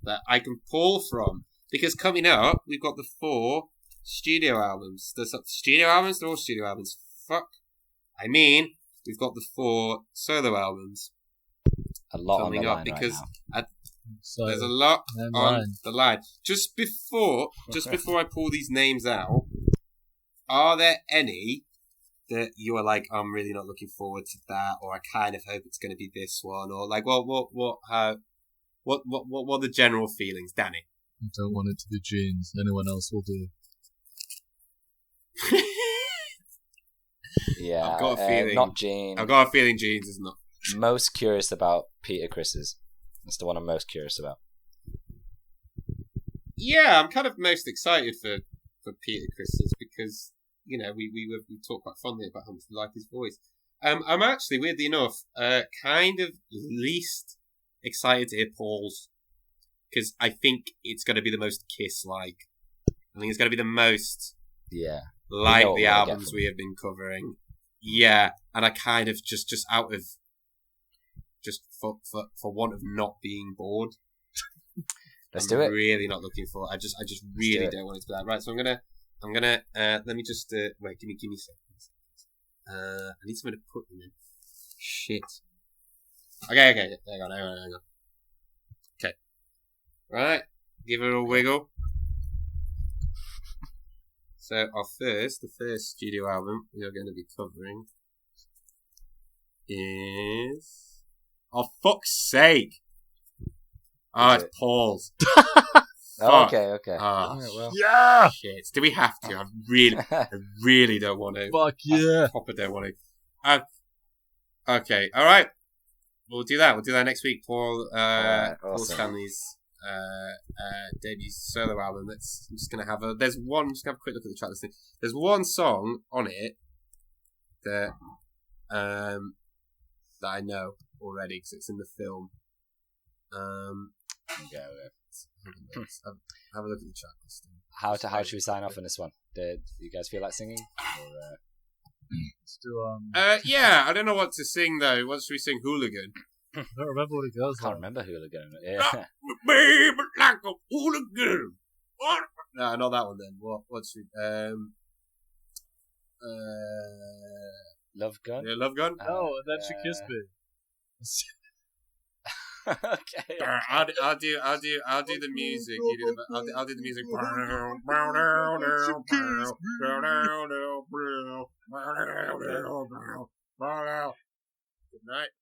that I can pull from. Because coming up, we've got the 4 studio albums. There's studio albums. They're all studio albums. Fuck. I mean, we've got the 4 solo albums. A lot coming on the up line because right now. there's a lot on the line. Just before I pull these names out, are there any that you are like, I'm really not looking forward to that, or I kind of hope it's going to be this one, or like, what are the general feelings, Danny? I don't want it to be Jeans. Anyone else will do. Yeah, I've got a feeling. Not Jeans. I've got a feeling Jeans is not. Most curious about Peter Chris's. That's the one I'm most curious about. Yeah, I'm kind of most excited for Peter Chris's because we talk quite fondly about how much we like his voice. I'm actually, weirdly enough, kind of least excited to hear Paul's because I think it's going to be the most Kiss-like. I think it's going to be the most like the albums we have been covering. Yeah, and I kind of just out of just for want of not being bored. Let's do it. I'm really not looking for. I just really don't want it to be that. Right, so I'm gonna. Let me just wait. Give me seconds. I need something to put them in. Shit. Okay. Hang on. Okay. Right. Give it a wiggle. So the first studio album we are going to be covering is, oh fuck's sake! Oh, it's Paul's. Okay. Oh, right, well. Yeah! Shit. Do we have to? I really don't want to. Fuck yeah. I proper don't want to. Okay, alright. We'll do that. We'll do that next week. Paul Stanley's debut solo album. I'm just going to have a quick look at the track listing. There's one song on it that I know already because it's in the film. Have a look at the track listing. How should we sign off on this one? Do you guys feel like singing? Or, Let's do, yeah, I don't know what to sing though. What should we sing? Hooligan? I don't remember what it goes I can't remember Hooligan. Yeah. Baby, like a hooligan. No, not that one then. What's it? Love Gun? Yeah, Love Gun? Oh, and then she kissed me. Okay. I'll do the music. You do the. I'll do the music. Good night.